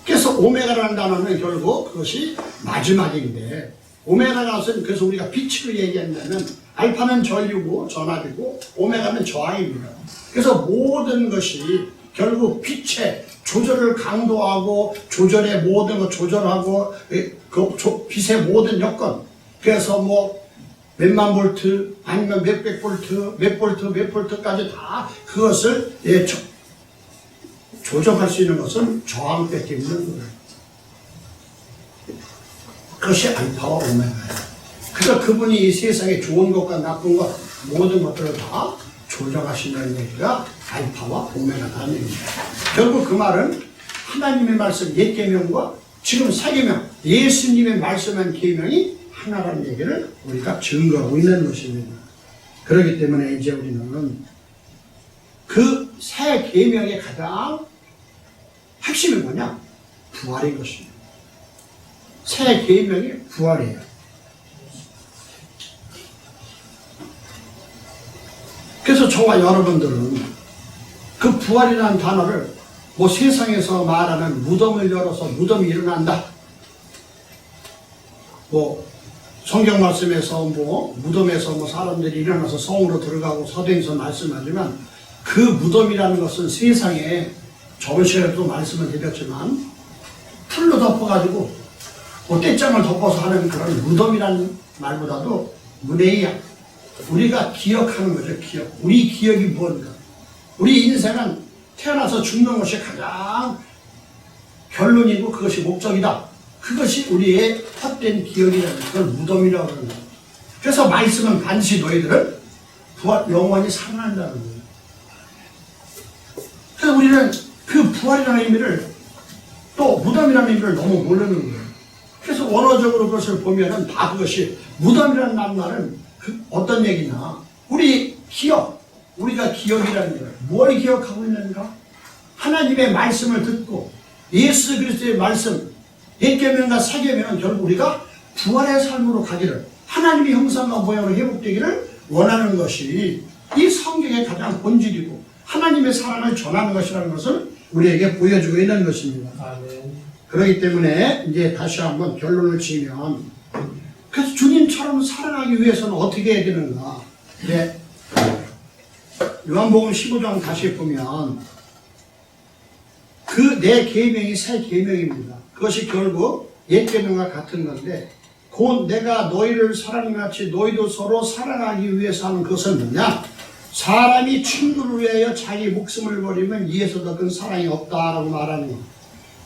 그래서 오메가라는 단어는 결국 그것이 마지막인데, 오메가라는, 그래서 우리가 빛으로 얘기한다면 알파는 전류고 전압이고 오메가는 저항입니다. 그래서 모든 것이 결국 빛의 조절을 강도하고, 조절의 모든 거 조절하고, 그 빛의 모든 여건, 그래서 뭐 몇만 볼트 아니면 몇백 볼트, 몇 볼트까지 다 그것을 조정할 수 있는 것은 저항밖에 없는 거예요. 그것이 알파와 오메가예요. 그래서 그분이 이 세상에 좋은 것과 나쁜 것, 모든 것들을 다 조정하신다는 얘기가 알파와 오메가라는 얘기입니다. 결국 그 말은 하나님의 말씀 옛 계명과 지금 새 계명, 예수님의 말씀한 계명이 하나라는 얘기를 우리가 증거하고 있는 것입니다. 그렇기 때문에 이제 우리는 그 새 계명의 가장 핵심이 뭐냐? 부활인 것입니다. 새 계명이 부활이에요. 그래서 저와 여러분들은 그 부활이라는 단어를 뭐 세상에서 말하는 무덤을 열어서 무덤이 일어난다, 뭐 성경 말씀에서 뭐 무덤에서 뭐 사람들이 일어나서 성으로 들어가고 사도행서 말씀하지만 그 무덤이라는 것은 세상에 저번 시간에도 말씀을 드렸지만 풀로 덮어가지고 뭐 떼장을 덮어서 하는 그런 무덤이라는 말보다도 문해야, 우리가 기억하는 거죠. 기억. 우리 기억이 뭔가. 우리 인생은 태어나서 죽는 것이 가장 결론이고 그것이 목적이다. 그것이 우리의 헛된 기억이라는 걸 무덤이라고 하는 거예요. 그래서 말씀은 반드시 너희들은 부활, 영원히 살아난다는 거예요. 그래서 우리는 그 부활이라는 의미를 또 무덤이라는 의미를 너무 모르는 거예요. 그래서 원어적으로 그것을 보면은 다 그것이 무덤이라는 말은 그 어떤 얘기냐, 우리 기억, 우리가 기억이라는 거예요. 뭘 기억하고 있는가? 하나님의 말씀을 듣고 예수 그리스도의 말씀, 옛계명과 새계명은 결국 우리가 부활의 삶으로 가기를, 하나님의 형상과 모양으로 회복되기를 원하는 것이 이 성경의 가장 본질이고 하나님의 사랑을 전하는 것이라는 것을 우리에게 보여주고 있는 것입니다. 아멘. 그렇기 때문에 이제 다시 한번 결론을 지으면, 그래서 주님처럼 사랑하기 위해서는 어떻게 해야 되는가? 이제 요한복음 15장 다시 보면 그 내 계명이 새 계명입니다. 그것이 결국 옛 계명과 같은 건데, 곧 내가 너희를 사랑같이 너희도 서로 사랑하기 위해서 하는 것은 뭐냐? 사람이 친구를 위하여 자기 목숨을 버리면 이에서 더 큰 사랑이 없다라고 말하는 거.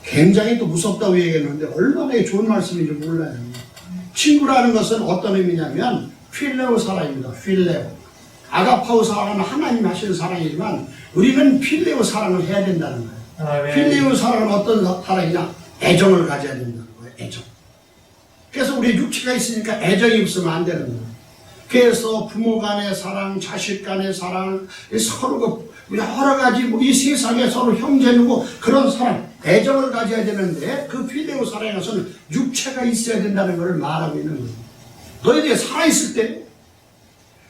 굉장히 또 무섭다고 얘기했는데 얼마나 좋은 말씀인지 몰라요. 친구라는 것은 어떤 의미냐면 필레오 사랑입니다. 필레오. 아가파오 사랑은 하나님 하시는 사랑이지만 우리는 필레오 사랑을 해야 된다는 거예요. 아멘. 필레오 사랑은 어떤 사랑이냐? 애정을 가져야 된다는 거예요. 애정. 그래서 우리 육체가 있으니까 애정이 없으면 안 되는 거예요. 그래서 부모 간의 사랑, 자식 간의 사랑, 서로 여러 가지 이 세상에 서로 형제누고 그런 사랑, 애정을 가져야 되는데 그 필레오 사랑에서는 육체가 있어야 된다는 것을 말하고 있는 거예요. 너희들이 살아있을 때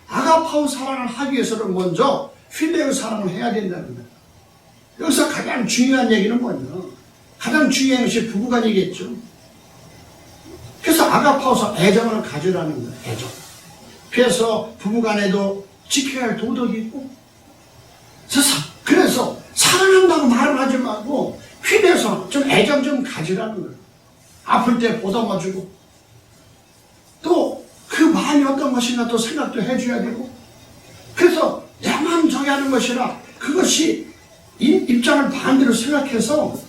아가파오 사랑을 하기 위해서는 먼저 필레오 사랑을 해야 된다는 거예요. 여기서 가장 중요한 얘기는 뭐냐? 가장 중요한 것이 부부간이겠죠. 그래서 아가파오서 애정을 가지라는 거예요. 애정. 그래서 부부간에도 지켜야 할 도덕이 있고, 그래서 사랑한다고 말을 하지 말고 휘대서 좀 애정 좀 가지라는 거예요. 아플 때 보듬어주고, 또 그 마음이 어떤 것인가 또 생각도 해줘야 되고, 그래서 내만 저기 하는 것이라 그것이 입장을 반대로 생각해서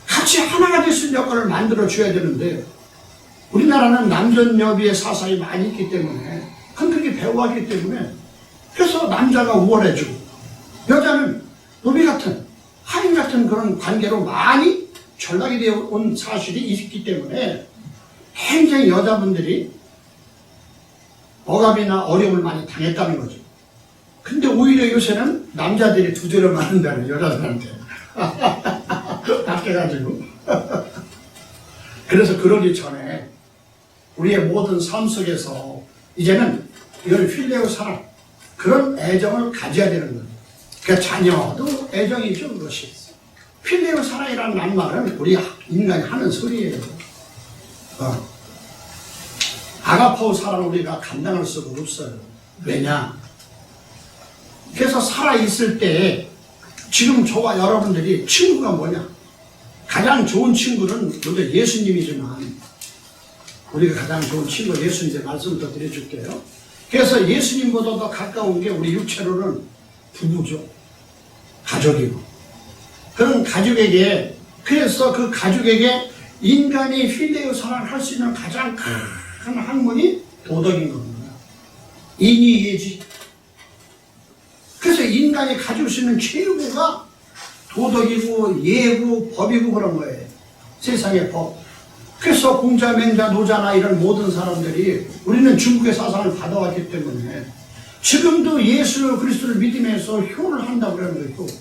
같이 하나가 될 수 있는 역할을 만들어줘야 되는데, 우리나라는 남전여비의 사상이 많이 있기 때문에, 흔들기 배워하기 때문에, 그래서 남자가 우월해지고 여자는 노비 같은 하인 같은 그런 관계로 많이 전락이 되어 온 사실이 있기 때문에 굉장히 여자분들이 억압이나 어려움을 많이 당했다는 거죠. 근데 오히려 요새는 남자들이 두드려 맞는다는, 여자들한테 낚여가지고 그래서 그러기 전에 우리의 모든 삶 속에서 이제는 이걸 필레오 사랑, 그런 애정을 가져야 되는 거예요. 그러니까 자녀도 애정이죠. 그것이 필레오 사랑이라는 말은 우리 인간이 하는 소리예요. 아가파오 사랑을 우리가 감당할 수가 없어요. 왜냐? 그래서 살아있을 때 지금 저와 여러분들이 친구가 뭐냐? 가장 좋은 친구는 먼저 예수님이지만, 우리가 가장 좋은 친구 예수님의 말씀을 더 드려줄게요. 그래서 예수님보다 더 가까운 게 우리 육체로는 부부죠. 가족이고. 그런 가족에게, 그래서 그 가족에게 인간이 필레오 사랑을 할 수 있는 가장 큰 학문이 도덕인 겁니다. 인이 예지. 그래서 인간이 가질 수 있는 최고가 도덕이고 예고 법이고 그런 거예요. 세상의 법. 그래서 공자, 맹자, 노자나 이런 모든 사람들이 우리는 중국의 사상을 받아왔기 때문에 지금도 예수 그리스도를 믿으면서 효를 한다고 그러는 거예요.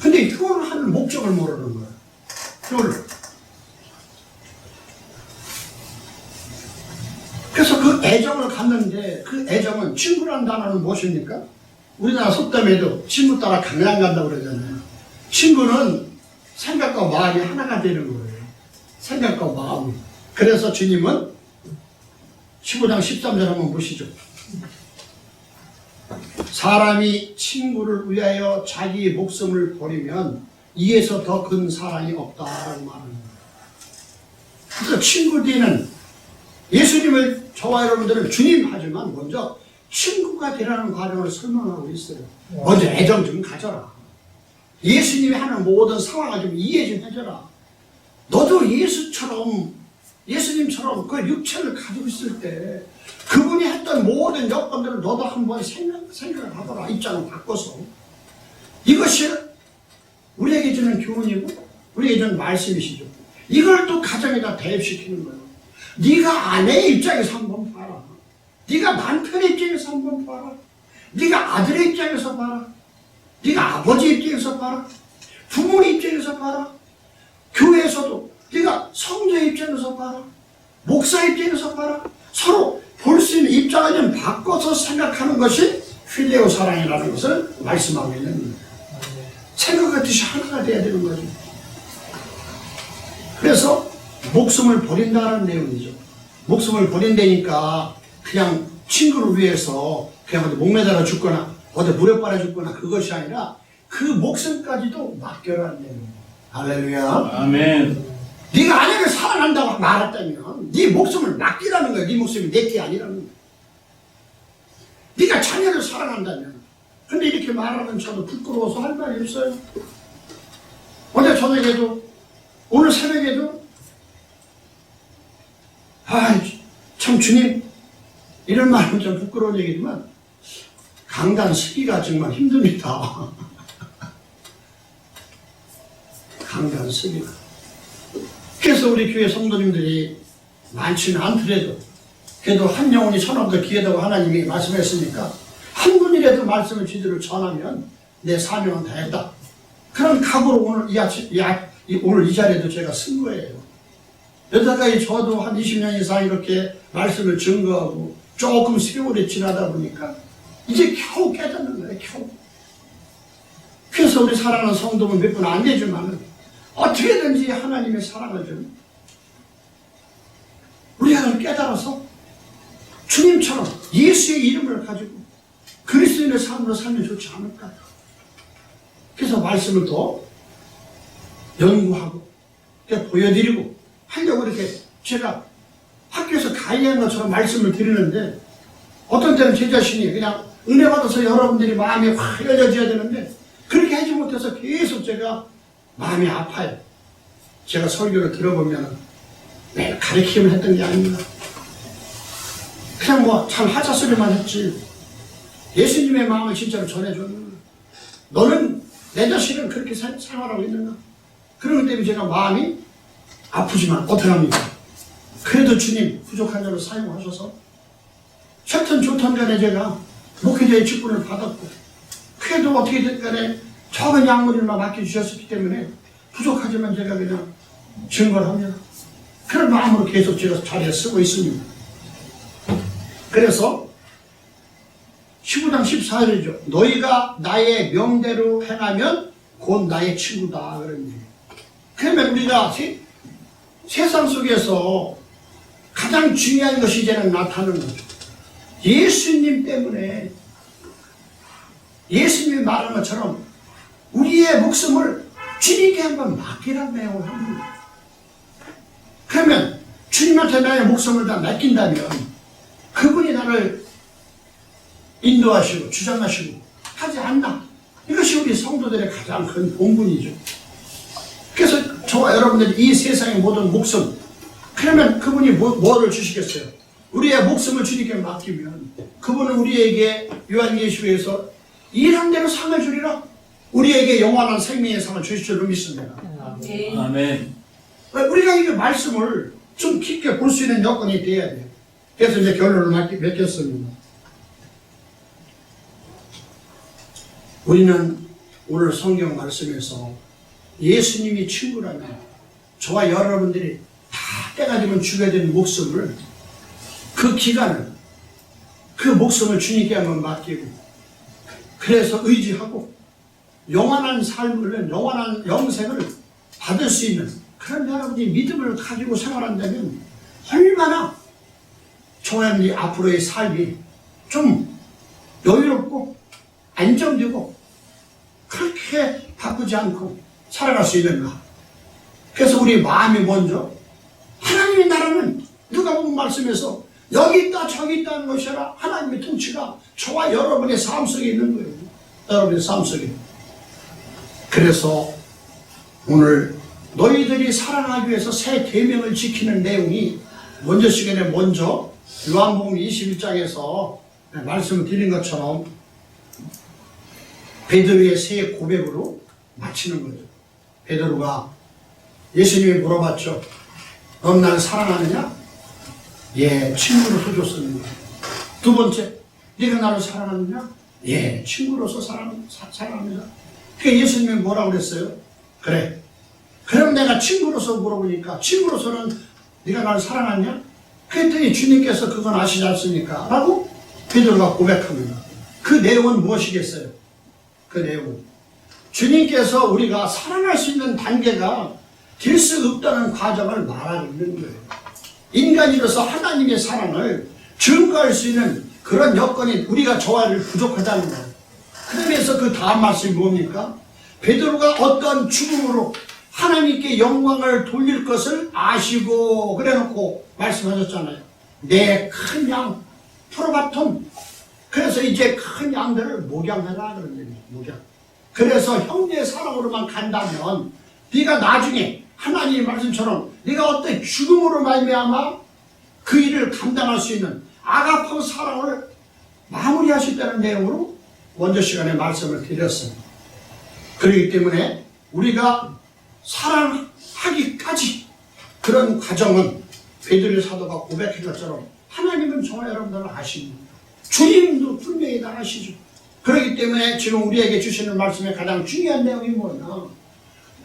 근데 효를 하는 목적을 모르는 거예요. 효를. 그래서 그 애정을 갖는데, 그 애정은, 친구라는 단어는 무엇입니까? 우리나라 속담에도 친구 따라 강남 간다고 그러잖아요. 친구는 생각과 마음이 하나가 되는 거예요. 생각과 마음이. 그래서 주님은 15장 13절 한번 보시죠. 사람이 친구를 위하여 자기 목숨을 버리면 이에서 더 큰 사랑이 없다라는 말입니다. 그래서 친구 뒤는 예수님을 저와 여러분들은 주님 하지만 먼저 친구가 되라는 과정을 설명하고 있어요. 먼저 애정 좀 가져라. 예수님이 하는 모든 상황을 좀 이해 좀 해줘라. 너도 예수님처럼 그 육체를 가지고 있을 때 그분이 했던 모든 여건들을 너도 한번 생각을 하거라. 입장을 바꿔서. 이것이 우리에게 주는 교훈이고 우리에게 주는 말씀이시죠. 이걸 또 가정에다 대입시키는 거예요. 네가 아내의 입장에서 한번 봐라. 네가 남편의 입장에서 한번 봐라. 네가 아들의 입장에서 봐라. 네가 아버지 입장에서 봐라. 부모의 입장에서 봐라. 교회에서도 네가 성도의 입장에서 봐라. 목사 입장에서 봐라. 서로 볼 수 있는 입장을 좀 바꿔서 생각하는 것이 필레오 사랑이라는 것을 말씀하고 있는 거예요. 생각 같듯이 하나가 돼야 되는 거죠. 그래서 목숨을 버린다는 내용이죠. 목숨을 버린다니까 그냥 친구를 위해서 그냥 어디 목매달아 죽거나 어디 무릎 빨아 죽거나 그것이 아니라 그 목숨까지도 맡겨라는 내용이에요. 할렐루야. 아멘. 네가 아내를 사랑한다고 말했다면 네 목숨을 맡기라는 거야. 네 목숨이 내게 아니라는 거야. 네가 자녀를 사랑한다면. 근데 이렇게 말하면 저도 부끄러워서 할 말이 없어요. 어제 저녁에도 오늘 새벽에도 참 주님 이런 말은 좀 부끄러운 얘기지만 강단 쓰기가 정말 힘듭니다. 강단 쓰기가. 그래서 우리 교회 성도님들이 많지는 않더라도 그래도 한 영혼이 천원도 기회다고 하나님이 말씀했으니까 한 분이라도 말씀을 제대로 전하면 내 사명은 다했다. 그런 각오로 오늘 이 자리에도 제가 쓴 거예요. 여태까지 저도 한 20년 이상 이렇게 말씀을 증거하고 조금 세월이 지나다 보니까 이제 겨우 깨닫는 거예요. 겨우. 그래서 우리 사랑하는 성도는 몇 분 안 되지만 어떻게든지 하나님의 사랑을 좀 우리가 깨달아서 주님처럼 예수의 이름을 가지고 그리스도인의 삶으로 살면 좋지 않을까. 그래서 말씀을 더 연구하고 보여드리고 하려고 이렇게 제가 학교에서 강의한 것처럼 말씀을 드리는데 어떤 때는 제 자신이 그냥 은혜 받아서 여러분들이 마음이 확 열려져야 되는데 그렇게 하지 못해서 계속 제가 마음이 아파요. 제가 설교를 들어보면 매일 가르침을 했던 게 아닙니다. 그냥 뭐 참 하자 소리만 했지 예수님의 마음을 진짜로 전해줬는가. 너는 내 자신은 그렇게 생활하고 있는가. 그러기 때문에 제가 마음이 아프지만 어떡합니까. 그래도 주님 부족한 자로 사용하셔서 좋든 좋든 간에 제가 목회자의 직분을 받았고 그래도 어떻게든 간에 적은 약물만 맡겨주셨기 때문에 부족하지만 제가 그냥 증거를 합니다. 그런 마음으로 계속 제가 자리에 쓰고 있습니다. 그래서 15장 14절이죠. 너희가 나의 명대로 행하면 곧 나의 친구다. 그런 얘기예요. 그러면 우리가 세상 속에서 가장 중요한 것이 이제는 나타나는 거죠. 예수님 때문에 예수님이 말한 것처럼 우리의 목숨을 주님께 한번 맡기라는 내용을 합니다. 그러면 주님한테 나의 목숨을 다 맡긴다면 그분이 나를 인도하시고 주장하시고 하지 않나. 이것이 우리 성도들의 가장 큰 본분이죠. 그래서 저와 여러분들이 이 세상의 모든 목숨, 그러면 그분이 뭐를 주시겠어요? 우리의 목숨을 주님께 맡기면 그분은 우리에게 요한계시록에서 일한 대로 상을 주리라. 우리에게 영원한 생명의 상을 주실 줄 믿습니다. 아멘. 우리가 이 말씀을 좀 깊게 볼 수 있는 여건이 돼야 돼요. 그래서 이제 결론을 맺겠습니다. 우리는 오늘 성경 말씀에서 예수님이 친구라면 저와 여러분들이 다 때가 되면 죽게 된 목숨을 그 기간을 그 목숨을 주님께 한번 맡기고 그래서 의지하고 영원한 삶을, 영원한 영생을 받을 수 있는 그런 여러분이 믿음을 가지고 생활한다면 얼마나 저의 앞으로의 삶이 좀 여유롭고 안정되고 그렇게 바꾸지 않고 살아갈 수 있는가. 그래서 우리 마음이 먼저 하나님의 나라는 누가 보면 말씀에서 여기 있다 저기 있다는 것이 아니라 하나님의 통치가 저와 여러분의 삶 속에 있는 거예요. 여러분의 삶 속에. 그래서 오늘 너희들이 살아나기 위해서 새 계명을 지키는 내용이 먼저 시간에 먼저 요한복음 21장에서 말씀을 드린 것처럼 베드로의 새 고백으로 마치는 거죠. 베드로가 예수님이 물어봤죠. 넌 날 사랑하느냐? 예, 친구로서 줬습니다. 두 번째, 네가 나를 사랑하느냐? 예, 친구로서 사랑합니다. 그러니까 예수님이 뭐라고 그랬어요? 그래. 그럼 내가 친구로서 물어보니까 친구로서는 네가 나를 사랑하냐? 그랬더니 주님께서 그건 아시지 않습니까? 라고 베드로가 고백합니다. 그 내용은 무엇이겠어요? 그 내용은 주님께서 우리가 사랑할 수 있는 단계가 될 수 없다는 과정을 말하고 있는 거예요. 인간으로서 하나님의 사랑을 증거할 수 있는 그런 여건이 우리가 저와를 부족하다는 거예요. 그러면서 그 다음 말씀이 뭡니까? 베드로가 어떤 죽음으로 하나님께 영광을 돌릴 것을 아시고 그래놓고 말씀하셨잖아요. 내 큰 양 프로바톤. 그래서 이제 큰 양들을 목양하라 그런 얘기예요. 목양. 그래서 형제의 사랑으로만 간다면 네가 나중에 하나님의 말씀처럼 네가 어떤 죽음으로 말미암아 그 일을 감당할 수 있는 아가페 사랑을 마무리할 수 있다는 내용으로 먼저 시간에 말씀을 드렸습니다. 그렇기 때문에 우리가 사랑하기까지 그런 과정은 베드로의 사도가 고백한 것처럼 하나님은 저와 여러분들을 아십니다. 주님도 분명히 다 아시죠. 그렇기 때문에 지금 우리에게 주시는 말씀의 가장 중요한 내용이 뭐냐?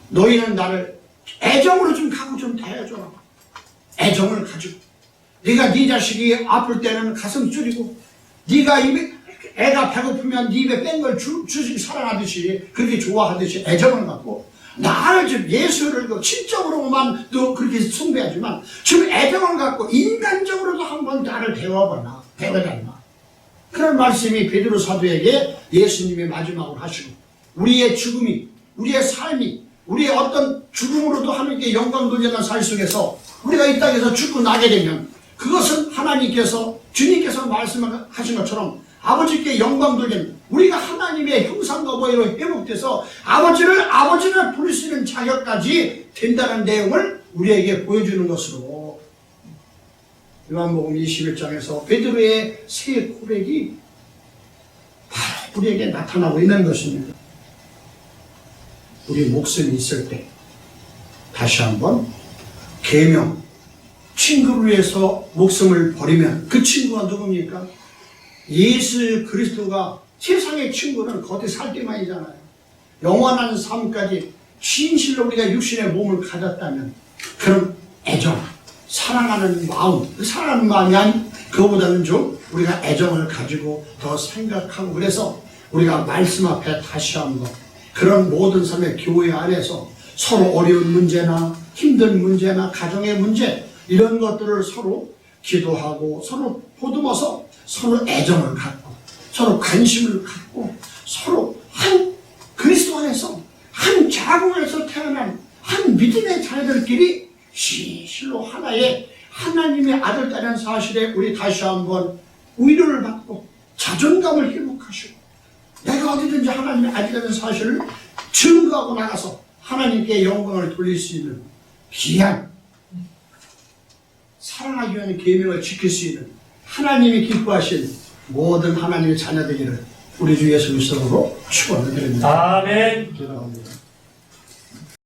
너희는 나를 애정으로 좀 갖고 좀 대해줘라. 애정을 가지고. 네가 네 자식이 아플 때는 가슴 쫄이고, 네가 애가 배고프면 네 입에 뺀 걸 주식 사랑하듯이 그렇게 좋아하듯이 애정을 갖고 나를 좀 예수를 친적으로만 또 그렇게 숭배하지만 지금 애정을 갖고 인간적으로도 한번 나를 배워봐라. 배워달라. 그런 말씀이 베드로 사도에게 예수님이 마지막으로 하시고 우리의 죽음이, 우리의 삶이, 우리의 어떤 죽음으로도 하나님께 영광 돌리는 삶 속에서 우리가 이 땅에서 죽고 나게 되면 그것은 하나님께서, 주님께서 말씀하신 것처럼 아버지께 영광 돌리는, 우리가 하나님의 형상과 모양으로 회복돼서 아버지를 부를 수 있는 자격까지 된다는 내용을 우리에게 보여주는 것으로 요한복음 21장에서 베드로의 새 고백이 바로 우리에게 나타나고 있는 것입니다. 우리 목숨이 있을 때 다시 한번 계명, 친구를 위해서 목숨을 버리면 그 친구가 누굽니까? 예수 그리스도가 세상의 친구는 겉에 살 때만이잖아요. 영원한 삶까지 진실로 우리가 육신의 몸을 가졌다면 그런 애정, 사랑하는 마음, 사랑하는 마음이 아닌 그거보다는 좀 우리가 애정을 가지고 더 생각하고 그래서 우리가 말씀 앞에 다시 한번 그런 모든 삶의 교회 안에서 서로 어려운 문제나 힘든 문제나 가정의 문제 이런 것들을 서로 기도하고 서로 보듬어서 서로 애정을 갖고 서로 관심을 갖고 서로 한 그리스도 안에서 한 자궁에서 태어난 한 믿음의 자녀들끼리 실로 하나의 하나님의 아들 딸이라는 사실에 우리 다시 한번 위로를 받고 자존감을 회복하시고 내가 어디든지 하나님의 아들이라는 사실을 증거하고 나가서 하나님께 영광을 돌릴 수 있는 귀한 사랑하기 위한 계명을 지킬 수 있는 하나님이 기뻐하신 모든 하나님의 자녀되기를 우리 주 예수 그리스도로 축원드립니다. 아멘. 기도합니다.